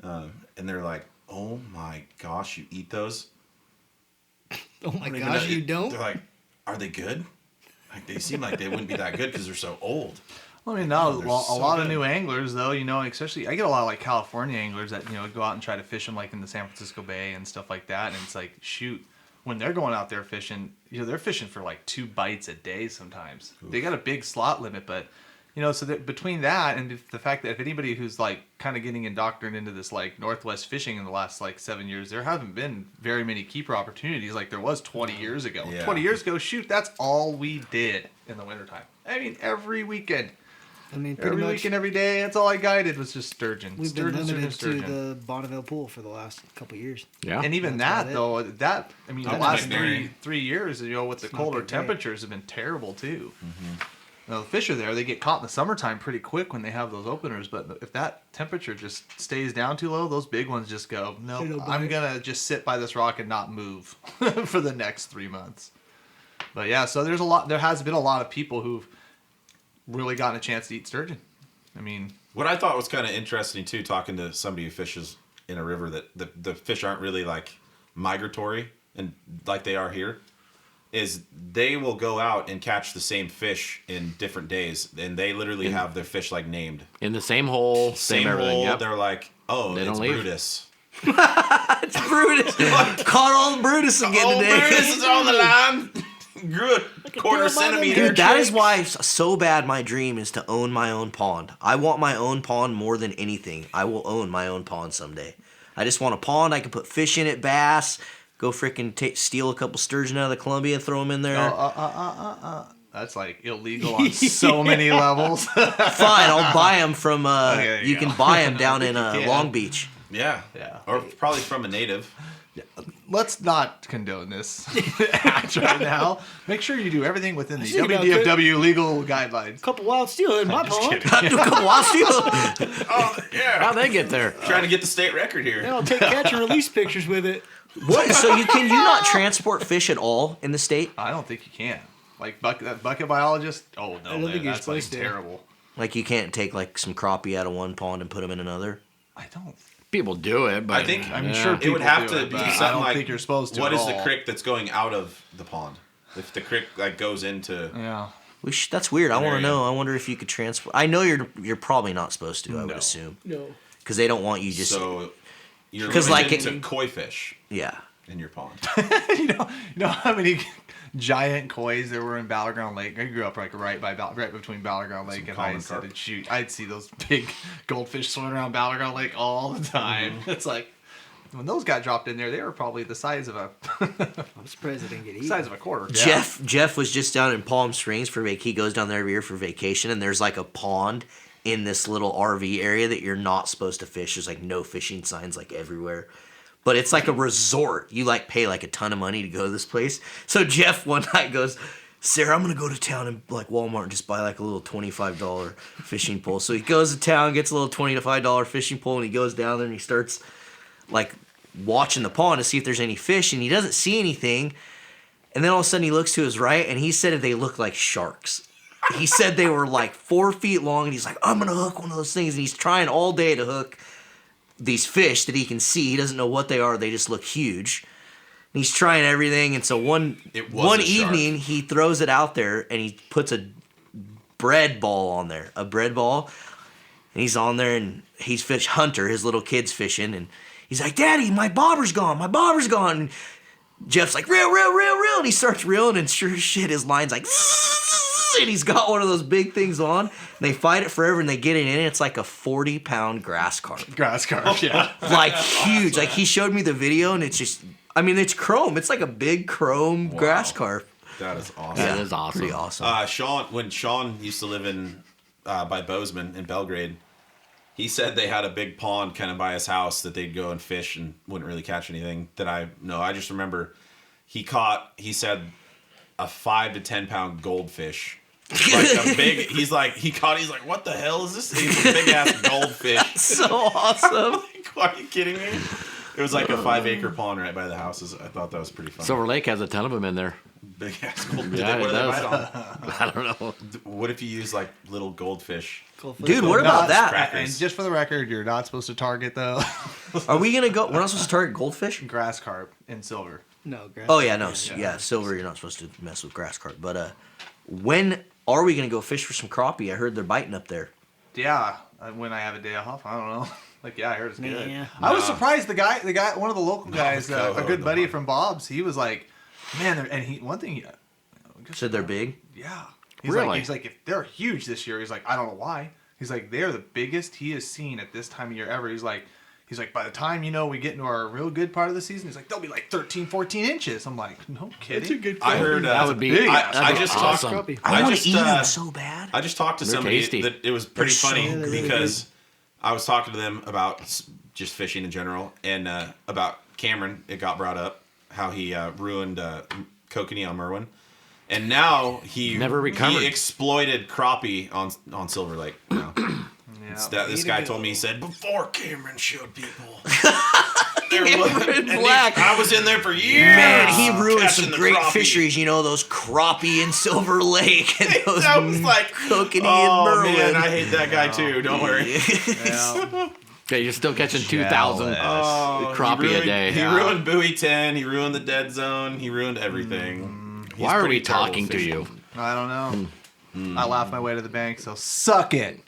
and they're like, "Oh my gosh, you eat those?" Oh my I don't even gosh, know. you don't? They're like, are they good? Like they seem like they wouldn't be that good because they're so old. Well, I mean, now they're a so lot of good. new anglers, though, especially I get a lot of like California anglers that go out and try to fish them like in the San Francisco Bay and stuff like that, and it's like, shoot, when they're going out there fishing, they're fishing for like 2 bites a day sometimes. Oof. They got a big slot limit, but so that between that and the fact that if anybody who's like kind of getting indoctrinated into this like Northwest fishing in the last like 7 years, there haven't been very many keeper opportunities like there was 20 years ago. Yeah. 20 years ago, shoot, that's all we did in the wintertime. I mean, every weekend. I mean, pretty Every much weekend, every day, that's all I guided was just sturgeon. we've been Sturgeon, limited sturgeon, to sturgeon. the Bonneville pool for the last couple years. Yeah. And even That's that, about though, the That's last very- three years, with the It's not colder been great. temperatures have been terrible, too. Now, the fish are there. They get caught in the summertime pretty quick when they have those openers, but if that temperature just stays down too low, those big ones just go, no, They don't I'm bite. going to just sit by this rock and not move for the next 3 months. But yeah, so there has been a lot of people who've really gotten a chance to eat sturgeon. I mean, What I thought was kind of interesting too, talking to somebody who fishes in a river, that the fish aren't really like migratory and like they are here, is they will go out and catch the same fish in different days, and they literally have their fish like named. In the same hole, same everything. hole. Yep. They're like, oh, They it's don't leave. Brutus. It's Brutus. Caught all the Brutus again Oh, today. Brutus is on the line. Good quarter centimeter. Dude, that is why so bad my dream is to own my own pond. I want my own pond more than anything. I will own my own pond someday. I just want a pond. I can put fish in it, bass, go freaking steal a couple sturgeon out of the Columbia, throw them in there. that's like illegal on so many levels. Fine, I'll buy them from, there you you go. can buy them down in can. Long Beach. Yeah. Yeah. Or probably from a native. Let's not condone this act right now. Make sure you do everything within the think about WDFW legal guidelines. Couple wild steelhead in my Just pond. kidding. Do a couple wild steal. Oh, yeah. How'd they get there? Trying to get the state record here. Then I'll take catch and release pictures with it. What? So can you not transport fish at all in the state? I don't think you can. Like bucket biologist. Oh no, I don't man, think you're that's like supposed to. terrible. Like you can't take like some crappie out of one pond and put them in another? I don't. People do it, but I think I'm yeah. sure it would people have do to it, be but I something don't like, think you're supposed to. what at is the all. creek that's going out of the pond? If the creek like goes into, Yeah. That's weird. I want to area. know. I wonder if you could transport. I know you're probably not supposed to. I would No. assume No. because they don't want you just. so you're 'Cause, like, limited it- to koi fish Yeah. in your pond. you know how many giant kois there were in Battleground Lake? I grew up like right between Battleground Lake and common Hyacinth. carp. And shoot, I'd see those big goldfish swimming around Battleground Lake all the time. It's like when those got dropped in there, they were probably the size of a I'm surprised it didn't get eaten. quarter. Jeff was just down in Palm Springs for He goes down there every year for vacation, and there's like a pond in this little RV area that you're not supposed to fish. There's like no fishing signs like everywhere. But it's like a resort. You like pay like a ton of money to go to this place. So Jeff one night goes, Sarah, I'm gonna go to town and like Walmart and just buy like a little $25 fishing pole. So he goes to town, gets a little $25 fishing pole, and he goes down there and he starts like watching the pond to see if there's any fish, and he doesn't see anything. And then all of a sudden he looks to his right, and he said they look like sharks. He said they were like 4 feet long, and he's like, I'm gonna hook one of those things, and he's trying all day to hook these fish that he can see. He doesn't know what they are. They just look huge. And he's trying everything, and so one a shark. evening he throws it out there, and he puts a bread ball on there, a bread ball, and he's on there, and he's fish hunter. His little kid's fishing, and he's like, Daddy, my bobber's gone. My bobber's gone. And Jeff's like, reel, and he starts reeling, and sure as shit, his line's like, and he's got one of those big things on. And they fight it forever, and they get it in, and it's like a 40-pound grass carp. Grass carp, yeah. Like huge. Like he showed me the video, and it's just, I mean, it's chrome. It's like a big chrome grass carp. That is awesome. That is awesome. Pretty awesome. When Sean used to live in by Bozeman in Belgrade, he said they had a big pond kind of by his house that they'd go and fish and wouldn't really catch anything. I just remember he said a 5 to 10 pound goldfish. Like a big, he's like, what the hell is this? He's a big ass goldfish. So awesome. Are you kidding me? It was like a 5-acre pond right by the houses. I thought that was pretty fun. Silver Lake has a ton of them in there. Big ass goldfish. Yeah, What it do they does. bite on? I don't know. What if you use like little goldfish? Dude, what about that? Crackers. And just for the record, you're not supposed to target though Are we going to go? We're not supposed to target goldfish? grass carp and silver. No, grass. Oh yeah, no, silver. You're not supposed to mess with grass carp. But when are we gonna go fish for some crappie? I heard they're biting up there. Yeah, when I have a day off, I don't know. Like, yeah, I heard it's good. Yeah. I was surprised. The guy, one of the local guys, a Coho, good the buddy one. from Bob's, he was like, man, one thing, Said they're big. yeah. Really? He's like, if they're huge this year, he's like, I don't know why. He's like, they're the biggest he has seen at this time of year ever. He's like, by the time, we get into our real good part of the season, he's like, they'll be like 13, 14 inches. I'm like, no kidding. That's a good I heard That would be. big. I just awesome. talked. I want just, to eat them so bad. I just talked to They're somebody tasty. that it was pretty They're so funny good. because I was talking to them about just fishing in general and about Cameron. It got brought up how he ruined kokanee on Merwin, and now he Never recovered. He exploited crappie on Silver Lake. This guy told me, he said, before Cameron showed people. Black. I was in there for years. Man, he ruined catching some the great crappie. fisheries. Those crappie in Silver Lake and those I was like, kokanee oh and Merwin. man, I hate that guy too. Don't worry. Yeah. Okay, you're still catching 2,000 crappie he ruined, a day. He ruined Buoy 10. He ruined the dead zone. He ruined everything. He's Why are pretty we terrible talking to fishing. you? I don't know. I laughed my way to the bank, so suck it.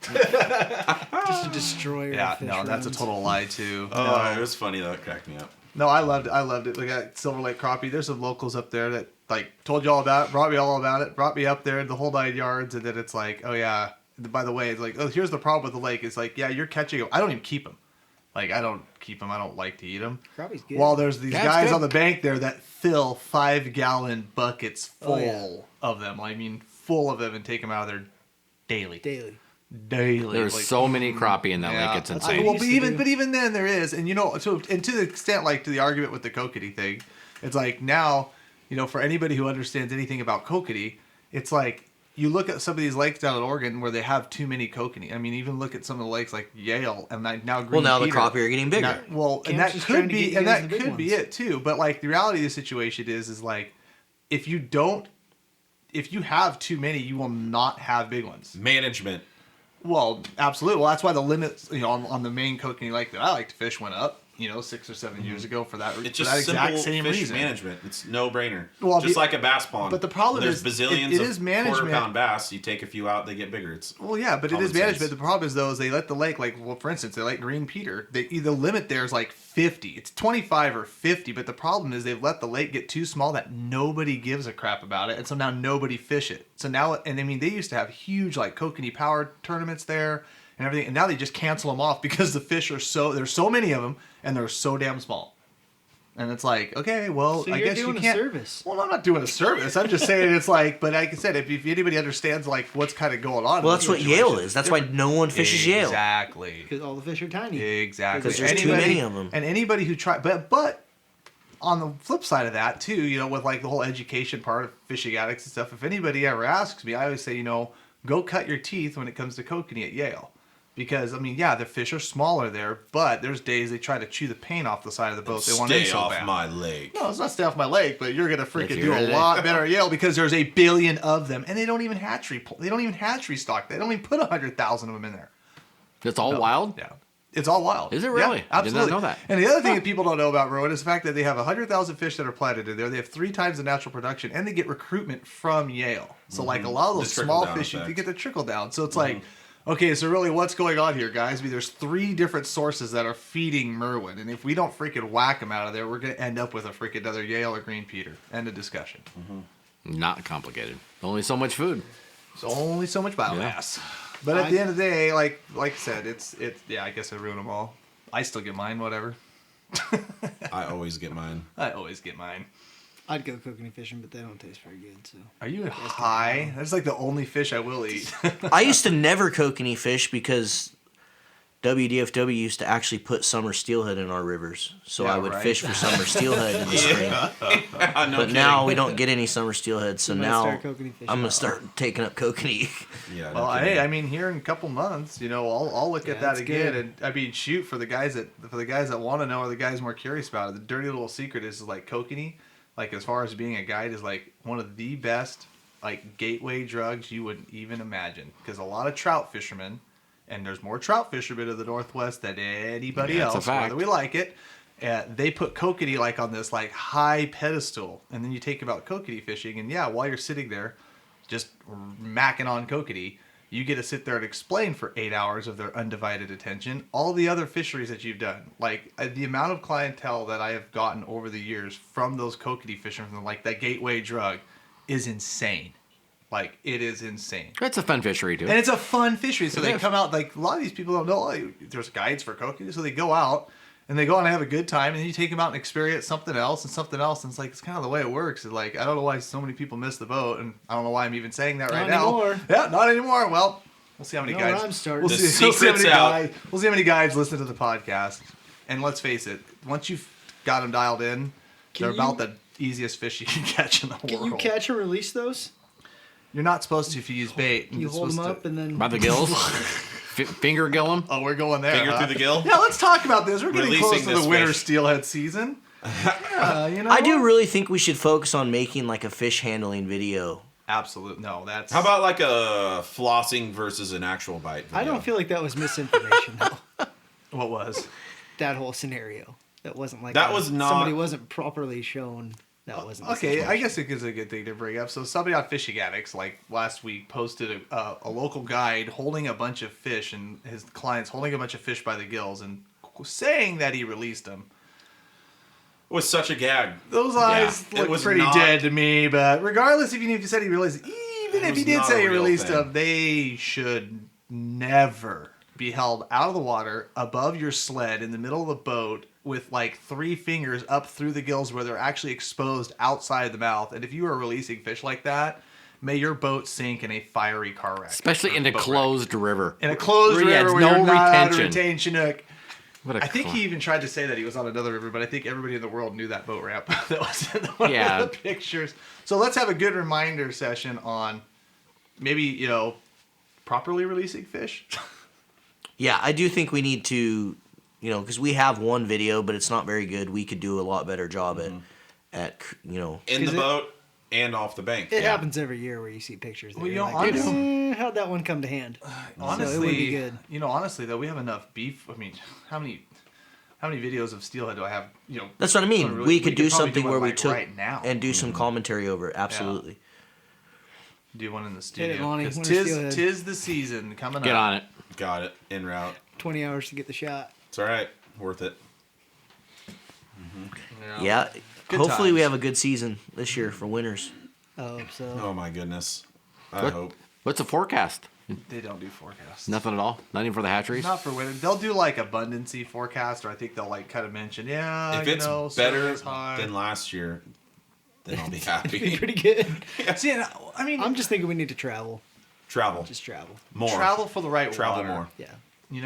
Just to destroy. Yeah, our fish no, that's a runs. total lie too. Oh, it was funny though. It cracked me up. No, I loved it. Like at Silver Lake crappie, there's some locals up there that like told you all about it, brought me all about it, brought me up there the whole 9 yards, and then it's like, oh yeah. By the way, it's like, oh, here's the problem with the lake. It's like, yeah, you're catching them. I don't even keep them. Like, I don't keep them. I don't like to eat them. Crappie's good. While there's these That's guys good. on the bank there that fill 5-gallon buckets full Oh, yeah. of them. I mean, full of them, and take them out of there daily. daily. There's Like, so many crappie in that lake. It's That's insane. well, used but to do. even then there is, and and to the extent like to the argument with the kokanee thing, it's like now, for anybody who understands anything about kokanee, it's like you look at some of these lakes down in Oregon where they have too many kokanee. I mean, even look at some of the lakes like Yale and now Green Now the Peter. crappie are getting bigger. And Camp's that just trying could to get be, you and guys that the big could be ones. it too. But like the reality of the situation is like, if you have too many, you will not have big ones. Management. Well, absolutely. Well, that's why the limits, on the main kokanee lake that I like to fish went up, 6 or 7 years ago for that, It's for just that exact simple same fish reason. management. It's no brainer. Well, just like a bass pond. but the problem there's is, bazillions it of is management. quarter-pound bass. You take a few out, they get bigger. It's Well, yeah, but it common is management. sense. The problem is, though, is they let the lake, for instance, they let Green Peter, the limit there is like 50. It's 25 or 50, but the problem is they've let the lake get too small that nobody gives a crap about it, and so now nobody fish it. So now, and I mean, they used to have huge, kokanee power tournaments there and everything, and now they just cancel them off because the fish there's so many of them, and they're so damn small. And it's like, okay, well, So I you're guess doing you a can't. service. Well, I'm not doing a service. I'm just saying it's like, but like I said, if anybody understands what's kind of going on. Well, in that's this what situation, Yale is. That's why no one fishes Yale. Exactly. Because all the fish are tiny. Exactly. 'Cause there's too many of 'em. And anybody who try, but on the flip side of that too, with the whole education part of fishing addicts and stuff. If anybody ever asks me, I always say, go cut your teeth when it comes to kokanee at Yale. Because, I mean, yeah, the fish are smaller there, but there's days they try to chew the paint off the side of the boat. They want to stay so off bad. my lake. No, it's not stay off my lake, but you're gonna freaking If do you're a in it. lot better at Yale because there's a billion of them, and they don't even hatchery. They don't even hatchery stock. They don't even put 100,000 of them in there. It's all wild? Yeah, it's all wild. Is it really? Yeah, I did not absolutely. know that. And the other thing that people don't know about Rowan is the fact that they have 100,000 fish that are planted in there. They have 3 times the natural production, and they get recruitment from Yale. So a lot of those The small trickle-down fish, you effect. get the trickle down. So it's like. Okay, so really what's going on here, guys? I mean, there's 3 different sources that are feeding Merwin, and if we don't freaking whack them out of there, we're going to end up with a freaking another Yale or Green Peter. End of discussion. Not complicated. Only so much food. It's only so much biomass. But at the end of the day, like I said, it's I guess I ruin them all. I still get mine, whatever. I always get mine. I always get mine. I'd go kokanee fishing, but they don't taste very good. So Are you high? That's like the only fish I will eat. I used to never kokanee fish because WDFW used to actually put summer steelhead in our rivers. So Yeah, I would right. fish for summer steelhead in the spring. But now we don't get any summer steelhead, so You might now start kokanee fishing. I'm going to start taking up kokanee. Yeah. Well, no kidding. hey, I mean, here in a couple months, I'll look at that that's again, good. and I mean, shoot for the guys that want to know or the guys more curious about it. The dirty little secret is like kokanee, like as far as being a guide, is like one of the best like gateway drugs you wouldn't even imagine. Because a lot of trout fishermen, and there's more trout fishermen in the Northwest than anybody Yeah, it's a else, fact. whether we like it. they put kokanee like on this like high pedestal, and then you take about kokanee fishing, and yeah, while you're sitting there, just macking on kokanee, you get to sit there and explain for 8 hours of their undivided attention all the other fisheries that you've done. Like the amount of clientele that I have gotten over the years from those kokanee fishing, from like that gateway drug, is insane. Like, it is insane. It's a fun fishery, too. And it's a fun fishery. So It they is. come out, like, a lot of these people don't know, like, there's guides for kokanee. So they go out, and they go out and have a good time, and then you take them out and experience something else, and it's like, it's kind of the way it works. It's like, I don't know why so many people miss the boat, and I don't know why I'm even saying that right now. Not anymore. Yeah, not anymore. Well, we'll see how many No, guides. I'm starting. We'll The see how secret's many out. we'll see how many guides listen to the podcast. And let's face it, once you've got them dialed in, Can they're about you- the easiest fish you can catch in the Can world. you catch and release those? You're not supposed to if you use bait. You You're hold them supposed up to- and then By the gills? Finger gill them? Oh, we're going there. Finger huh? through the gill? Yeah, let's talk about this. We're getting Releasing close to this the winter fish. steelhead season. Yeah, you know. I do really think we should focus on making like a fish handling video. Absolutely. No, that's. How about like a flossing versus an actual bite video? I don't feel like that was misinformation though. what was? That whole scenario. That wasn't like That was not- somebody wasn't properly shown. That wasn't the Okay, I situation. guess it is a good thing to bring up. So somebody on Fishing Addicts, like last week, posted a local guide holding a bunch of fish, and his clients holding a bunch of fish by the gills and saying that he released them. It was such a gag. Those eyes it look was pretty not- dead to me, but regardless, even if you said he released, even It if was he did not say a he real released thing. them, they should never be held out of the water above your sled in the middle of the boat with like 3 fingers up through the gills where they're actually exposed outside the mouth. And if you are releasing fish like that, may your boat sink in a fiery car wreck. Especially in a Boat wreck. closed river. In a closed Where you had river where no you're not allowed to retention. retain Chinook. What a I think clown. he even tried to say that he was on another river, but I think everybody in the world knew that boat ramp that was in one Yeah. of the pictures. So let's have a good reminder session on maybe, properly releasing fish. Yeah, I do think we need to, because we have one video, but it's not very good. We could do a lot better job at. In the Is it- boat and off the bank. It Yeah. happens every year where you see pictures. That Well, you're you know, like, honestly- how'd that one come to hand? Honestly, so it would be good. Honestly though, we have enough beef. I mean, how many videos of steelhead do I have? That's what I mean. Really- We could do probably something one, where we like, took right now. and do some commentary over it. Absolutely. Do one in the Hit studio. it, Lonnie. 'Cause Winter steelhead. tis the season coming Get up. on it. Got it. En route. 20 hours to get the shot. It's all right. Worth it. Yeah. Good Hopefully we times. have a good season this year for winners. Oh, so Oh my goodness. I What? hope. What's the forecast? They don't do forecasts. Nothing at all? Not even for the hatcheries? Not for winter. They'll do like abundancy forecast, or I think they'll like kind of mention, If it's better summer's high. than last year, then I'll be be happy. pretty good. See, and I mean, I'm just thinking we need to travel. Travel. Just travel. More. travel for the right Travel water. more. Yeah.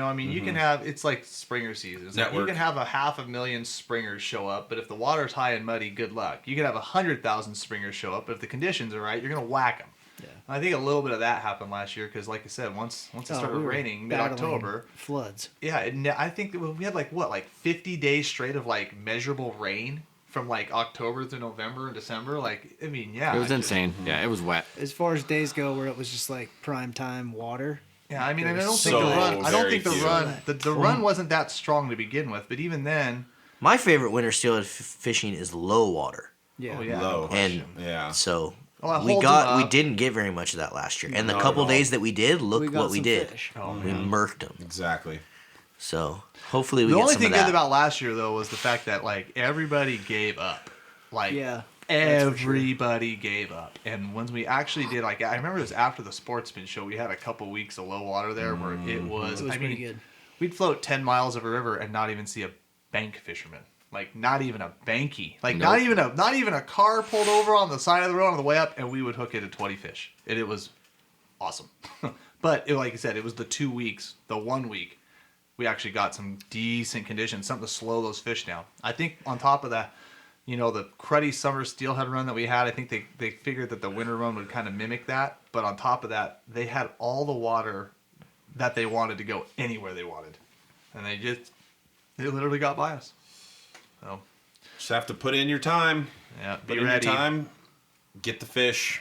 I mean, you can have it's like springer season. It's like you Network. can have 500,000 springers show up, but if the water's high and muddy, good luck. You can have 100,000 springers show up, but if the conditions are right, you're gonna whack them. Yeah. I think a little bit of that happened last year because, like I said, once it started we were raining battling mid-October, floods. yeah, I think that we had like 50 days straight of like measurable rain from like October to November and December. Like, I mean, yeah, It was I just- insane. Yeah, it was wet. As far as days go, where it was just like prime time water. Yeah, I mean, and I don't So think the run. I don't very think the few. run. The run wasn't that strong to begin with, but even then, My favorite winter steelhead fishing is low water. Yeah. oh yeah, Low. no question. Yeah. So Well, it we holds got them we up. didn't get very much of that last year. And the Not couple at all. days that we did, look We got what we some did. fish. Oh, We man. murked them. Exactly. So hopefully we The get only some thing of that. good about last year though was the fact that like everybody gave up. Like Yeah, that's for sure. everybody gave up. And when we actually did, like, I remember it was after the Sportsman show, we had a couple weeks of low water there where it was. It was I pretty mean, good. we'd float 10 miles of a river and not even see a bank fisherman. Like not even a banky. Like not even a car pulled over on the side of the road on the way up, and we would hook it at 20 fish. And it was awesome. But like I said, it was the 2 weeks, the 1 week, we actually got some decent conditions, something to slow those fish down. I think on top of that, the cruddy summer steelhead run that we had, I think they figured that the winter run would kind of mimic that. But on top of that, they had all the water that they wanted to go anywhere they wanted. And they literally got by us. So, Just have to put in your time. yeah, Put be in ready. your time. Get the fish.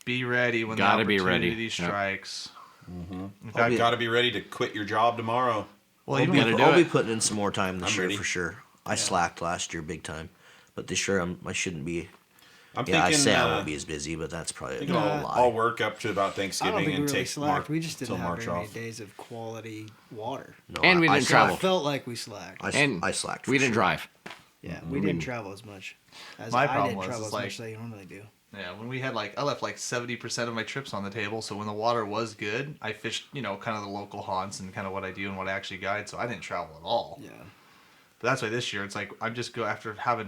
Be ready when Gotta the be ready. opportunity Yep. strikes. In You fact, got to be ready to quit your job tomorrow. Well, I'll, you be, don't do I'll be it. putting in some more time this I'm year ready. for sure. I slacked last year big time, but this year I shouldn't be. I'm Yeah, I thinking, say I won't be as busy, but that's probably a thinking lie. I'll work up to about I don't Thanksgiving think we and really take slacked. We just till didn't have March very many off. days of quality water. No, And we didn't I travel. felt like we slacked. I slacked. We for didn't sure. drive. Yeah, we didn't travel as much as My I problem didn't was, travel is as like- much as I normally do. Yeah, when we had I left 70% of my trips on the table. So when the water was good, I fished, kind of the local haunts and kind of what I do and what I actually guide. So I didn't travel at all. Yeah. But that's why this year it's like I'm just after having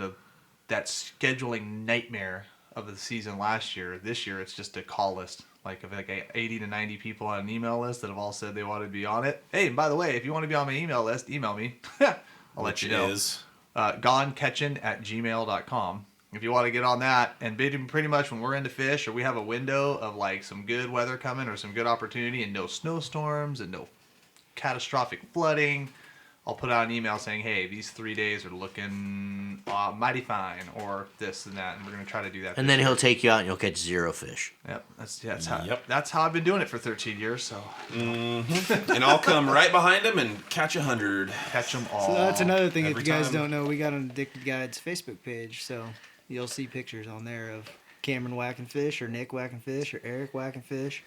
that scheduling nightmare of the season last year. This year it's just a call list. Like of 80 to 90 people on an email list that have all said they want to be on it. Hey, and by the way, if you want to be on my email list, email me. I'll let you know. Is gonecatchin@gmail.com. If you want to get on that, and pretty much when we're into fish or we have a window of some good weather coming or some good opportunity and no snowstorms and no catastrophic flooding, I'll put out an email saying, hey, these 3 days are looking mighty fine, or this and that, and we're going to try to do that. And this then year. he'll take you out and you'll catch 0 fish. Yep, Yep. that's how I've been doing it for 13 years, so and I'll come right behind him and catch 100. catch them all. So that's another thing. If every you guys time. don't know, we got an Addicted Guides Facebook page, so you'll see pictures on there of Cameron whacking fish, or Nick whacking fish, or Eric whacking fish.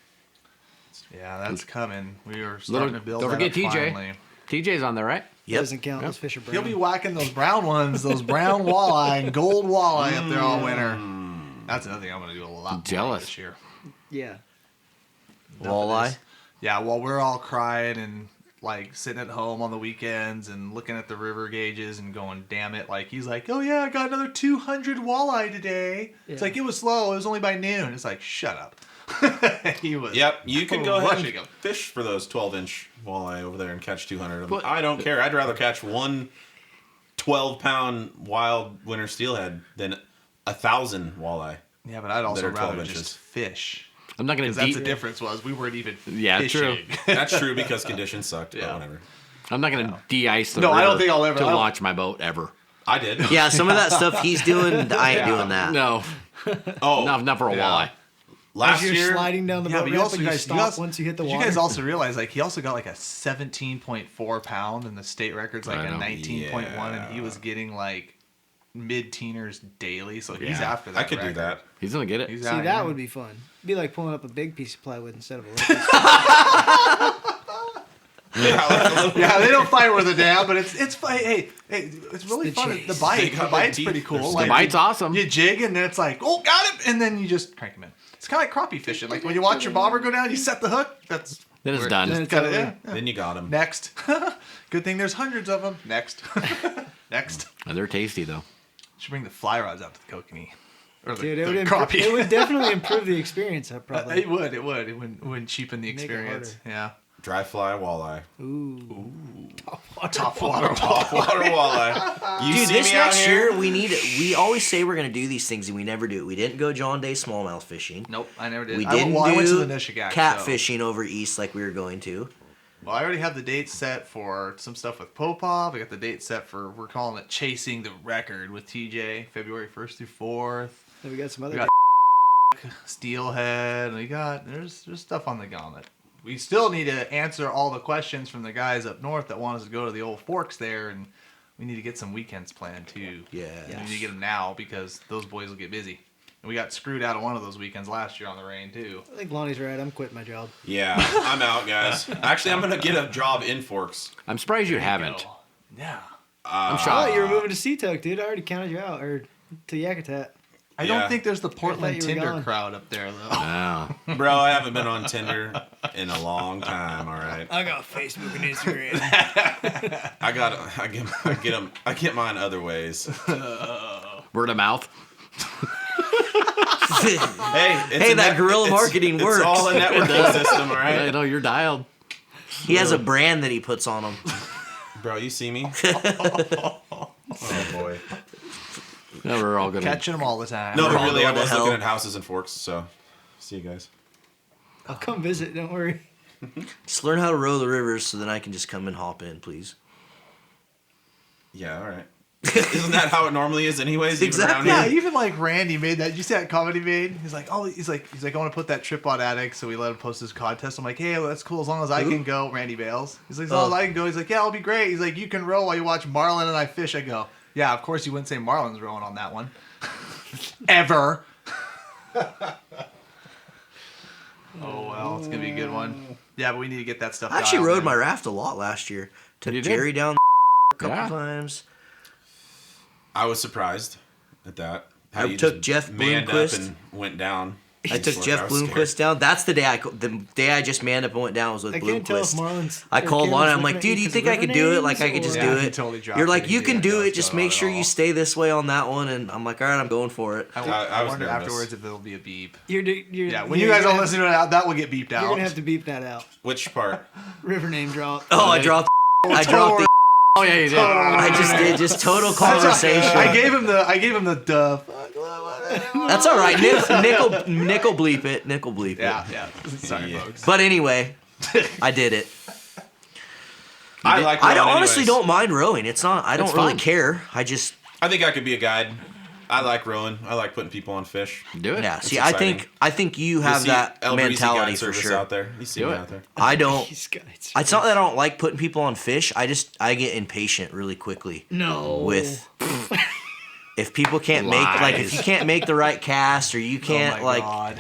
Yeah, that's coming. We are starting to build Don't that forget up TJ. finally. TJ's on there, right? Yep. Doesn't count. Those fish are brown. He'll be whacking those brown ones, those brown walleye and gold walleye up there all winter. That's another thing I'm going to do a lot more Jealous. this year. Yeah. Walleye. Yeah, while we're all crying and sitting at home on the weekends and looking at the river gauges and going, damn it. He's like, oh yeah, I got another 200 walleye today. It's Yeah. like, it was slow. It was only by noon. It's like, shut up. He was. Yep, you can go ahead rushing and 'em. fish for those 12-inch walleye over there and catch 200 of them. But- I don't care. I'd rather catch one 12-pound wild winter steelhead than 1,000 walleye. Yeah, but I'd also That are 12 rather inches. just fish. I'm not going Because to that's the difference was we weren't even Yeah, fishing. That's true because conditions sucked, but Yeah. whatever. I'm not going to de-ice the No, river I don't think I'll ever- to I don't- launch my boat ever. I did. Yeah, some of that stuff he's doing, I ain't doing that. No, Oh, not for a Yeah. walleye. last As you're year, sliding down the Yeah, boat but you ramp also and you guys stop once you hit the did water. you guys also realize he also got a 17.4 pound and the state record's I a know. 19.1 and he was getting mid-teeners daily, so he's Yeah. after that. I could do record. that. He's going to get it. He's See, out that here. would be fun. It'd be like pulling up a big piece of plywood instead of a little piece. Yeah, they don't fight with a dam, but it's fun. Hey, it's really the fun. chase. The They got their bite's teeth. pretty cool. The The bite's awesome. You jig and then it's like, oh, got him, and then you just crank him in. It's kind of like crappie fishing. Like when you watch your bobber go down, you set the hook. That's Then it's where- done. Then it's Kinda, over. yeah. Then you got him. Next. Good thing there's hundreds of them. Next. Next. And they're tasty, though. Should bring the fly rods out to the kokanee. Or the, Dude, the it crappie. would definitely improve the experience. Probably. It would. It wouldn't cheapen the Make it experience. Yeah. Dry fly walleye. Ooh. Top water. Top water walleye. You Dude, see this me out next here? year, we always say we're going to do these things and we never do it. We didn't go John Day smallmouth fishing. Nope, I never did. We I didn't went to do the Nishigack, cat so- fishing over east like we were going to. Well, I already have the date set for some stuff with Popov. I got the date set for, we're calling it Chasing the Record with TJ, February 1st through 4th. Then we got some other. We got Steelhead. There's stuff on the gauntlet. We still need to answer all the questions from the guys up north that want us to go to the old forks there, and we need to get some weekends planned too. Yeah. We need to get them now because those boys will get busy. And we got screwed out of one of those weekends last year on the rain too. I think Lonnie's right. I'm quitting my job. Yeah, I'm out, guys. Actually, I'm gonna get a job in Forks. I'm surprised you haven't. Oh, yeah. I'm Oh, shocked. you were moving to Seatuck, dude. I already counted you out, or to Yakutat. I Yeah. don't think there's the Portland you were Tinder gone. crowd up there though. Oh. Bro, I haven't been on Tinder in a long time. All right, I got Facebook and Instagram. I get mine other ways. Word of mouth. Hey, Hey, that guerrilla marketing works. It's all a networking system, all I right? know you're dialed. He has a brand that he puts on them. Bro, you see me? Oh boy. No, we're all gonna. Catching them all the time. No, We're but all really, I going to was hell. looking at houses in Forks. So, see you guys. I'll come visit. Don't worry. Just learn how to row the rivers so then I can just come and hop in, please. Yeah, all right. Isn't that how it normally is, anyways? Even Exactly. around Yeah, here? even like Randy made that. Did you see that comment he made? He's like, I want to put that trip on Attic, so we let him post his contest. I'm like, hey, well, that's cool as long as I can go. Randy Bales. He's like, as long as I can go. He's like, yeah, it'll be great. He's like, you can row while you watch Marlon and I fish. I go, yeah, of course you wouldn't say Marlon's rowing on that one, ever. Oh well, it's gonna be a good one. Yeah, but we need to get that stuff. I actually dialed rode in. my raft a lot last year. Took You did? Jerry down a couple Yeah. times. I was surprised at that. How I you took just Jeff manned Bloomquist. up and went down. I took Like, Jeff was Bloomquist scared. down. That's the day I just manned up and went down was with I can't tell if Bloomquist. Marlon's. I or called Cameron's on. I'm looking like, at dude, do you because think of I could river do it? names, Like I could just or- do Yeah, he it. totally dropped You're it. like, He you didn't can do know it. what's Just going make on sure at you all. stay this way on that one. And I'm like, all right, I'm going for it. I was wonder nervous. afterwards if there'll be a beep. You're Yeah, when you guys don't listen to it, that will get beeped You're out. gonna have to beep that out. Which part? River name drop. Oh, I dropped. I dropped the. Oh yeah, you did. I just did just total conversation. I gave him the duh. That's all right. Nickel bleep it. Nickel bleep it. Yeah. Sorry, Yeah. folks. But anyway, I did it. I like. I rowing honestly anyways. don't mind rowing. It's not. I don't really fun. care. I just. I think I could be a guide. I like rowing. I like putting people on fish. Do it. Yeah. It's See, exciting. I think you You have see that El Breezy mentality Guide for Service sure. out there. You see Do me it. out there. I don't. These guys. It's not that I don't like putting people on fish. I get impatient really quickly No. with if people can't make like if you can't make the right cast or you can't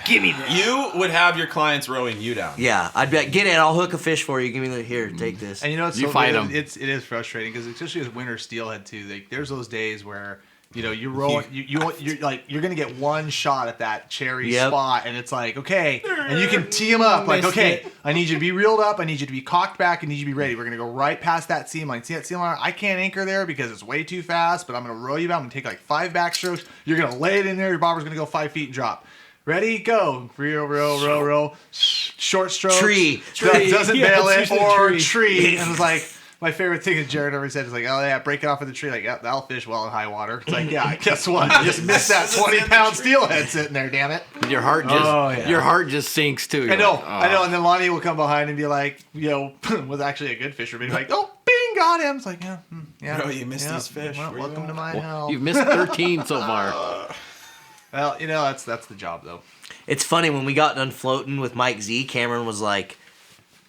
Give me that. You would have your clients rowing you down. yeah, I'd be like, get it. I'll hook a fish for you. Give me the here. Take this. And you know, it's You so fight good. 'em. It is frustrating because especially with winter steelhead too. Like, there's those days where you roll you're like you're gonna get one shot at that cherry Yep. spot, and it's like okay, and you can tee them up like Missed okay, it. I need you to be reeled up, I need you to be cocked back, I need you to be ready. We're gonna go right past that seam line. See that seam line? I can't anchor there because it's way too fast, but I'm gonna row you back. I'm gonna take like 5 backstrokes. You're gonna lay it in there. Your bobber's gonna go 5 feet and drop. Ready, go. Row. Short stroke. Tree. Doesn't Yeah, bail it's it. usually Or tree. tree. And it's like, my favorite thing is Jared always said, is like, oh yeah, break it off of the tree. Like, yeah, that'll fish well in high water. It's like, yeah, guess what? You just missed that 20-pound steelhead sitting there, damn it. Your heart just Oh, yeah. your heart just sinks too. You're I know, like, oh. I know. And then Lonnie will come behind and be like, was actually a good fisherman. He's like, oh, bing, got him. It's like, yeah. Bro, you missed these fish. Well, Where you welcome at? to my hell. You've missed 13 so far. Well, that's the job though. It's funny when we got done floating with Mike Z. Cameron was like,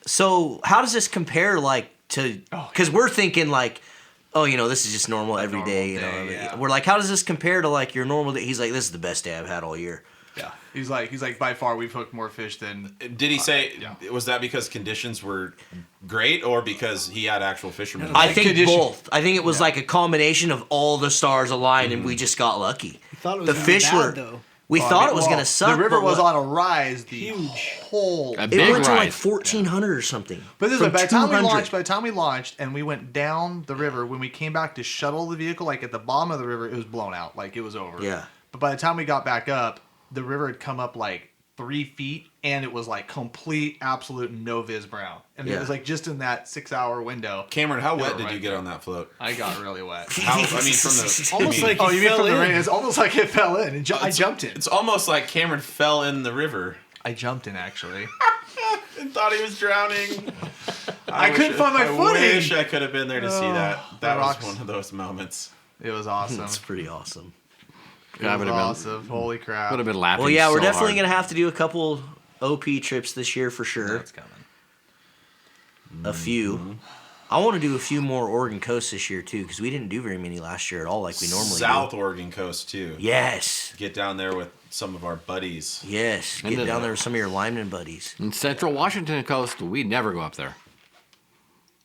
"So how does this compare like to?" Because we're thinking like, "Oh, this is just normal every normal day." day, yeah. We're like, "How does this compare to like your normal day?" He's like, "This is the best day I've had all year." Yeah. He's like, by far we've hooked more fish than. Did he say, yeah. was that because conditions were great or because he had actual fishermen? I think condition- both. I think it was like a combination of all the stars aligned, and we just got lucky. thought it was The gonna be fish bad, were. though. We Well, thought it was well, gonna suck. The river but was what- on a rise the Huge. whole. A It big went to like rise. 1,400 or something. But this From is by the time we 200. launched and we went down the river, when we came back to shuttle the vehicle, like at the bottom of the river, it was blown out, like it was over. Yeah. But by the time we got back up, the river had come up like 3 feet, and it was like complete, absolute no viz brown, and Yeah. it was like just in that 6-hour window. Cameron, how wet were did right you get there. on that float? I got really wet. How, I mean, from the Almost like Oh, he you mean fell from the in. rain? It's almost like it fell in. And I jumped in. It's almost like Cameron fell in the river I jumped in actually. and thought he was drowning. I couldn't find my I footing. wish I could have been there to see that. That the was rocks. one of those moments. It was awesome. That's pretty awesome. It I was would have been awesome. Holy crap! would have been laughing. Well, yeah, we're so definitely hard. gonna have to do a couple OP trips this year for sure. That's coming. A few. I want to do a few more Oregon coasts this year too, because we didn't do very many last year at all, like we normally South do. Oregon coast too. Yes, Get down there with some of our buddies. yes. And Get then- down there with some of your lineman buddies. In Central Washington coast, we never go up there.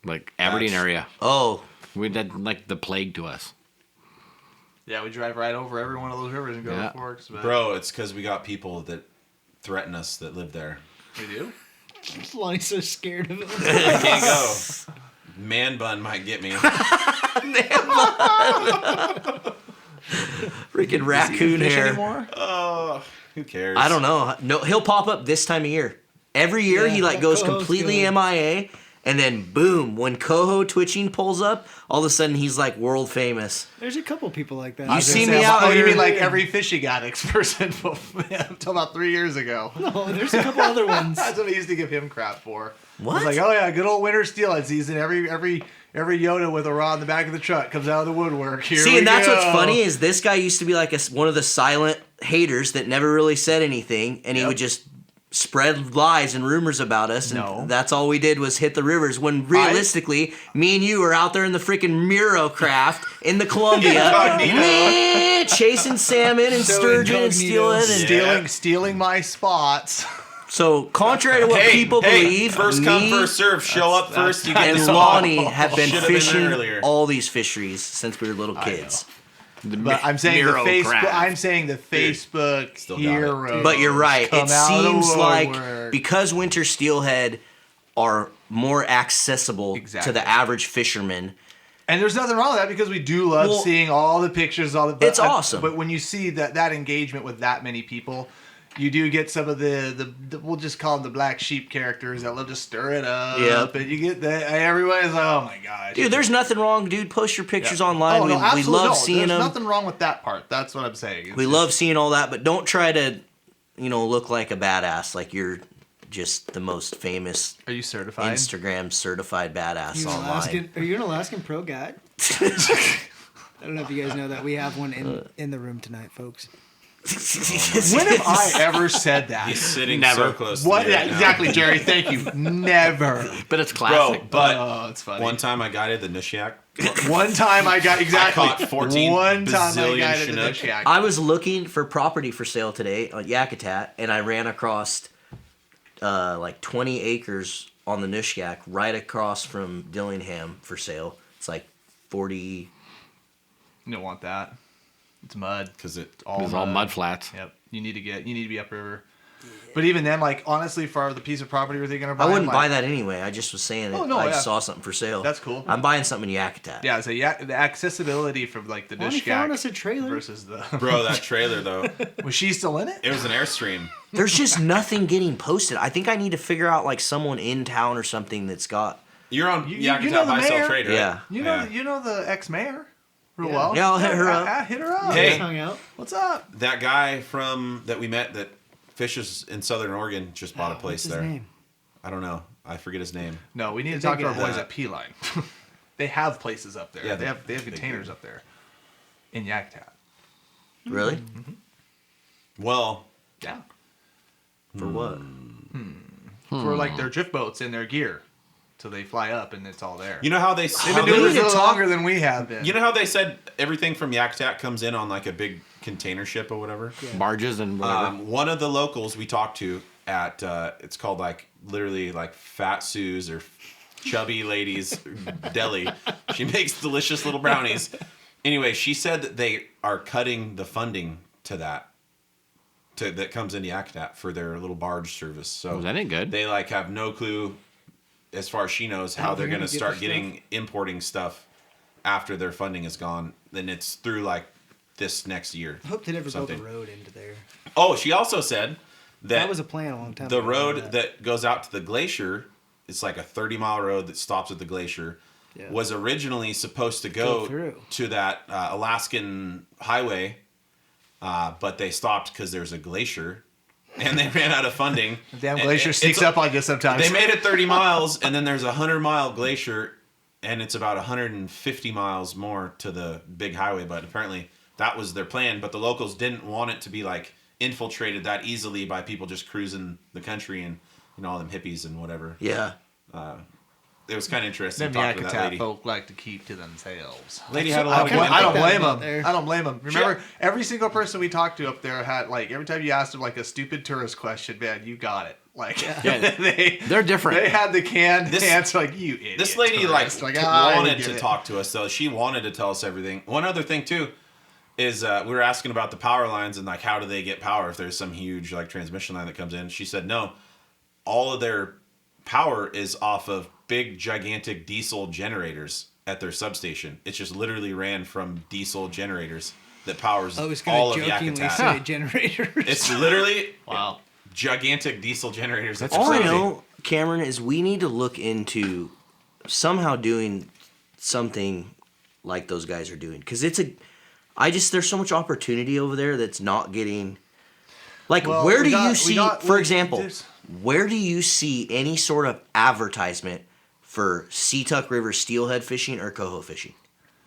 Like Aberdeen That's- area, Oh, we did like the plague to us. Yeah, we drive right over every one of those rivers and go Yeah. to Forks. But Bro, it's because we got people that threaten us that live there. we do. Lonnie's so scared of it. I can't go. Man bun might get me. freaking raccoon Fish hair. anymore? Oh, who cares? I don't know. No, he'll pop up this time of year. Every year Yeah, he like that goes Coho's completely good. MIA, and then boom, when Coho twitching pulls up, all of a sudden he's like world famous. There's a couple people like that. You see me out Oh, you here- mean like every fish you got person until about 3 years ago? No, there's a couple other ones. That's what I used to give him crap for. I What? was like, oh yeah, good old winter steelhead season. Every every Yoda with a rod in the back of the truck comes out of the woodwork. Here See, we and that's go. what's funny is this guy used to be like one of the silent haters that never really said anything, and he would just spread lies and rumors about us, and No. that's all we did was hit the rivers. When realistically, me and you were out there in the freaking Miro craft in the Columbia, chasing salmon and So sturgeon and incognito. steelhead. And Stealing my spots. so, contrary to what people believe, first come, me first serve. Show up first, you get and the spot. Lonnie have been Should've been fishing earlier. all these fisheries since we were little kids. But I'm saying the Miro Facebook. craft. I'm saying the Facebook Still got it. heroes. But you're right. come It out of the seems like woodwork. because winter steelhead are more accessible to Exactly. the average fisherman. And there's nothing wrong with that because we do love Well, seeing all the pictures, all the. But it's awesome. But when you see that engagement with that many people, you do get some of the we'll just call them the black sheep characters that love to stir it up. Yep. And you get that everybody's like, oh my god, Dude, there's nothing wrong, dude. Post your pictures online. Oh, no, we absolutely love no. seeing There's them. nothing wrong with that part. That's what I'm saying. It's We just- love seeing all that, but don't try to, look like a badass. Like you're just the most famous Are you certified? Instagram certified badass You an online. Alaskan, are you an Alaskan pro guide? I don't know if you guys know that. We have one in the room tonight, folks. When have I ever said that? He's sitting Never. so close. What? To me Yeah, right now. exactly, Jerry. Thank you. Never. But it's Bro, classic. but Oh, it's funny. one time I guided the Nushiak. One time I got exactly. I caught 14 One time I bazillion got it in the Chinook. shack. I was looking for property for sale today on Yakutat, and I ran across like 20 acres on the Nushiak right across from Dillingham for sale. It's like 40. You don't want that. It's mud. Because it All It's all mud flats. Yep. You need to be upriver. But even then, like honestly, for the piece of property we're thinking of I buying, wouldn't like, buy that anyway. I just was saying Oh, it. no, I yeah. saw something for sale. That's cool. I'm buying something in Yakutat. Yeah, so the accessibility from like the Lonnie dish found shack us a trailer. versus the. Bro, that trailer though, Was she still in it? it was an Airstream. There's just nothing getting posted. I think I need to figure out like someone in town or something that's got. You're on You Yakutat know the Buy Sell mayor? Trade, right? Yeah. You know the ex-mayor real well. Yeah, I'll hit her up. Hit her up. Hey. Just hung out. What's up? That guy that we met that fishes in Southern Oregon just bought a place What's his there. name? I don't know. I forget his name. No, we need to Did talk they to our get- boys at P-Line. They have places up there. Yeah, they have they containers do. up there in Yakutat. Really? Well, Yeah. For what? For like their drift boats and their gear. So they fly up and it's all there. you know how they They've been we doing need this to a little talk- longer than we have been. you know how they said everything from Yakutat comes in on like a big container ship or whatever. Barges and whatever. One of the locals we talked to at it's called like literally like Fat Sue's or Chubby Ladies Deli. She makes delicious little brownies. Anyway, she said that they are cutting the funding to that. That comes into Yakutat for their little barge service. So that ain't good. They like have no clue, as far as she knows, how they're they're going to gonna get start the getting importing stuff after their funding is gone. Then it's through like this next year. I hope they never built Something. a road into there. Oh, she also said That was a plan a long time the ago. road that goes out to the glacier, it's like a 30-mile road that stops at the glacier, Yeah. was originally supposed to Go go through. to that Alaskan highway, but they stopped because there's a glacier, and they ran out of funding. The damn And glacier sneaks up like this sometimes. They made it 30 miles, and then there's a 100-mile glacier, and it's about 150 miles more to the big highway, but apparently that was their plan, but the locals didn't want it to be like infiltrated that easily by people just cruising the country and all them hippies and whatever. Yeah. It was kind of interesting Them talking to that Yakutat lady. folk like to keep to themselves. Lady had a I lot of don't, good kinda I info. don't that blame about them. there. I don't blame them. Remember, every single person we talked to up there had like every time you asked them like a stupid tourist question, man, you got it. Like They're different. They had the canned This- answer like you idiot. This lady tourist. wanted I get to it. talk to us, though. She wanted to tell us everything. One other thing too is we were asking about the power lines and like how do they get power if there's some huge like transmission line that comes in. She said no, all of their power is off of big gigantic diesel generators at their substation. It's just literally ran from diesel generators that powers I was all going of to jokingly Yakutat. say generators. It's literally Wow. gigantic diesel generators. That's All I crazy. know, Cameron, is we need to look into somehow doing something like those guys are doing. Because there's so much opportunity over there that's not getting. Like, Well, where we do got- you we see, got- for we- example, there's- where do you see any sort of advertisement for Seatuck River steelhead fishing or coho fishing.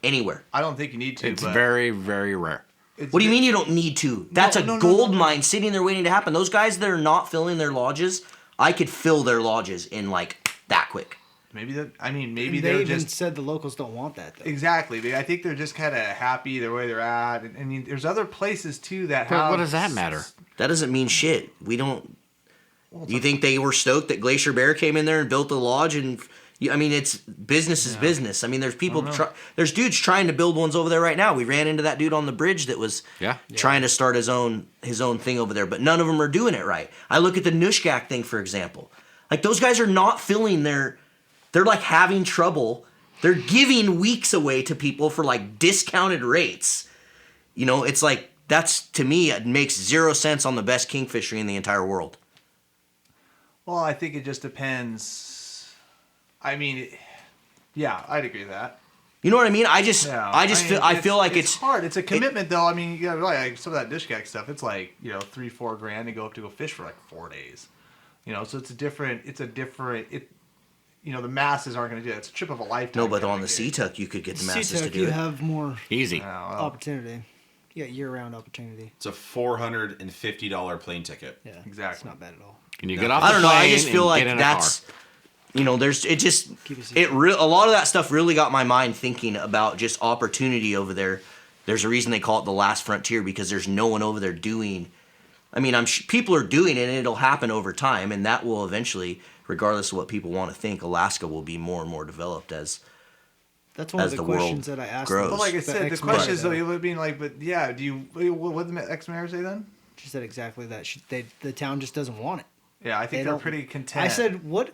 Anywhere. I don't think you need to. It's but very, very rare. What do you mean you don't need to? That's a gold no. mine sitting there waiting to happen. Those guys that are not filling their lodges, I could fill their lodges in like that quick. Maybe maybe They they're even just said the locals don't want that, though. exactly. I think they're just kind of happy the way they're at. And I mean, there's other places too that But have. what does that matter? That doesn't mean shit. We don't. Do you think they were stoked that Glacier Bear came in there and built the lodge? And I mean, it's business is business. I mean, there's people, there's dudes trying to build ones over there right now. We ran into that dude on the bridge that was trying to start his own thing over there, but none of them are doing it right. I look at the Nushgak thing, for example. Like, those guys are not filling they're like having trouble. They're giving weeks away to people for like discounted rates. You know, it's like, that's, to me, it makes zero sense on the best kingfishery in the entire world. Well, I think it just depends. I mean, yeah, I'd agree with that. You know what I mean? I feel like it's hard. It's a commitment, though. I mean, you got like some of that Nushgak stuff. It's like, you know, $3-4 grand to go fish for like 4 days. You know, so it's a different. You know, the masses aren't going to do it. It's a trip of a lifetime. No, but on the Seatuck, you could get the masses to Seatuck, do you it. have more Easy. opportunity. You got year-round opportunity. It's a $450 plane ticket. Yeah, Exactly. It's not bad at all. Can you get off the I don't know. I plane just feel and like get in a that's, car? you know, there's it just Keep it secret. a lot of that stuff really got my mind thinking about just opportunity over there. There's a reason they call it the last frontier, because there's no one over there doing. I mean, people are doing it, and it'll happen over time, and that will eventually, regardless of what people want to think, Alaska will be more and more developed as. That's one of as the the world questions that I asked. grows. But like I said, the ex-mayor, question is, though, though. it would be like, but yeah, what did the ex-mayor say then? She said exactly that. The town just doesn't want it. Yeah, I think They they're don't- pretty content. I said, what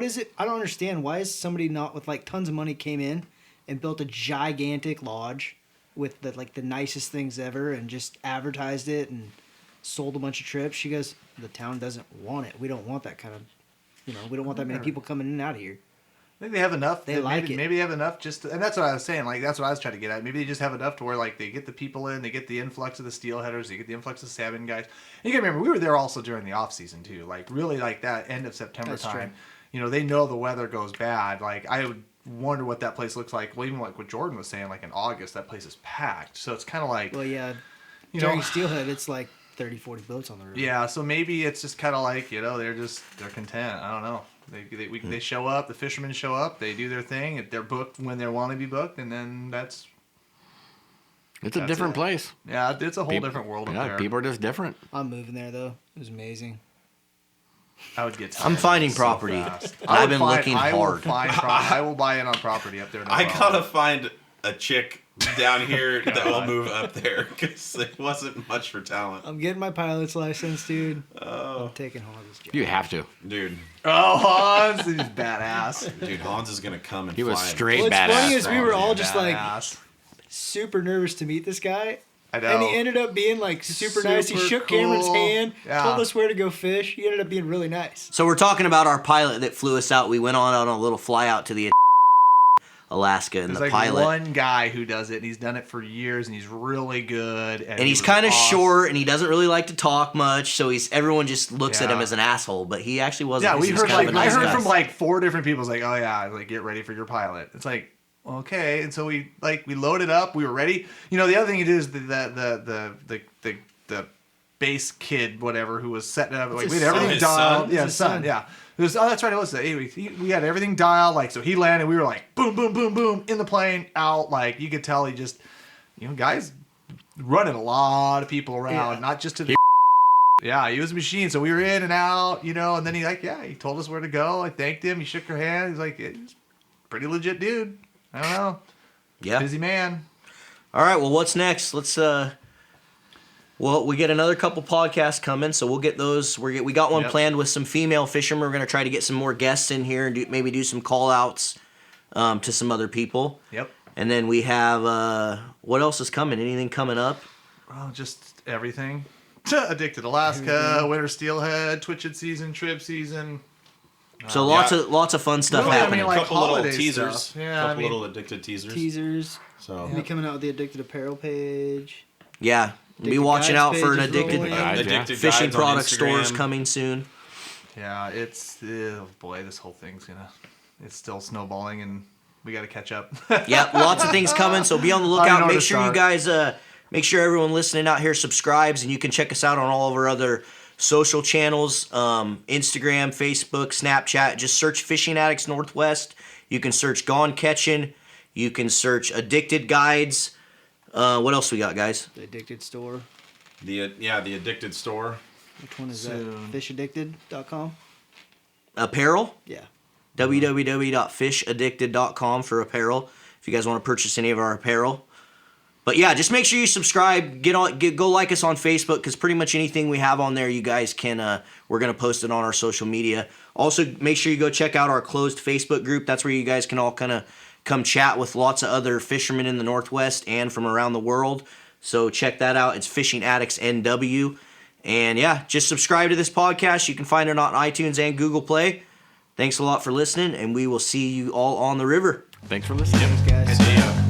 is it? I don't understand. Why is somebody not with like tons of money came in and built a gigantic lodge with the nicest things ever and just advertised it and sold a bunch of trips? She goes, the town doesn't want it. We don't want that kind of, we don't want that many people coming in and out of here. Maybe they have enough. They like it. Maybe they have enough and that's what I was saying. Like, that's what I was trying to get at. Maybe they just have enough to where, like, they get the people in, they get the influx of the steelheaders, they get the influx of salmon guys. And you gotta remember, we were there also during the off season too. Like, really, like that end of September That's time. true. You know, they know the weather goes bad. Like, I would wonder what that place looks like. Well, even like what Jordan was saying, like in August, that place is packed. So it's kind of like, Well, yeah, you during know, Steelhead, it's like 30, 40 boats on the river. yeah. So maybe it's just kind of like, they're content. I don't know. They show up. The fishermen show up. They do their thing. They're booked when they want to be booked, and then It's a That's different it. place. yeah, it's a whole different world up there. People are just different. I'm moving there though. It was amazing. I would get. I'm tired finding so property. fast. I've been looking I will hard. I will buy in on property up there. No I problem. gotta find a chick down here that will move up there, because there wasn't much for talent. I'm getting my pilot's license, dude. Oh. I'm taking Hans' job. You have to. Dude, Oh, Hans, he's badass. Hans is gonna come and He was fly. straight What's badass. funny is we were all just like Badass. super nervous to meet this guy. I know. And he ended up being like super nice. He Super shook cool. Cameron's hand, Yeah. told us where to go fish. He ended up being really nice. So we're talking about our pilot that flew us out. We went on a little fly out to the Alaska, and There's the like pilot. one guy who does it, and he's done it for years, and he's really good. And he's he was kind of awesome. short, and he doesn't really like to talk much, so everyone just looks at him Yeah. as an asshole. But he actually wasn't. Yeah, we He's heard kind of like a nice I heard guy. from like 4 different people. It's like, oh yeah, like get ready for your pilot. It's like, okay, and so we loaded up. We were ready. You know, the other thing you do is the base kid, whatever, who was setting it up. Like we his had son. everything His dialed. son? Yeah, It's his his son. son. Yeah. It was, oh, that's right. It was. We had everything dialed. Like, so he landed. We were like, boom, boom, boom, boom, in the plane, out. Like, you could tell he just, guys running a lot of people around, Yeah. not just to the. Yeah, he was a machine. So we were in and out, and then he told us where to go. I thanked him. He shook her hand. He's like, he's a pretty legit dude. I don't know. Yeah. Busy man. All right. Well, what's next? Let's. Well, we get another couple podcasts coming, so we'll get those. We got one Yep. planned with some female fishermen. We're gonna try to get some more guests in here and maybe do some call outs to some other people. Yep. And then we have what else is coming? Anything coming up? Well, just everything. Addicted Alaska, Winter Steelhead, Twitching season, Trib season. So lots of fun stuff Really, I happening. mean, like, couple little holiday teasers. stuff. Yeah, couple I mean- little addicted teasers. Teasers. So Be coming out with the Addicted Apparel page. Yeah. Be Addicted watching Guides out for an page is addicted rolling. addicted fishing guides on product Instagram. stores coming soon. Yeah, it's, oh boy, this whole thing's gonna. it's still snowballing and we got to catch up. Yeah, lots of things coming, so be on the I lookout. know Make to sure you start. guys, make sure everyone listening out here subscribes, and you can check us out on all of our other social channels, Instagram, Facebook, Snapchat. Just search Fishing Addicts Northwest. You can search Gone Catching. You can search Addicted Guides. What else we got, guys? The Addicted Store. The Addicted Store. Which one is Soon. that? Fishaddicted.com? Apparel. Yeah. www.fishaddicted.com for apparel if you guys want to purchase any of our apparel. But yeah, just make sure you subscribe. Go like us on Facebook, because pretty much anything we have on there, you guys can. We're gonna post it on our social media. Also, make sure you go check out our closed Facebook group. That's where you guys can all kind of come chat with lots of other fishermen in the Northwest and from around the world. So check that out. It's Fishing Addicts NW. And yeah, just subscribe to this podcast. You can find it on iTunes and Google Play. Thanks a lot for listening, and we will see you all on the river. Thanks for listening. Guys. See ya.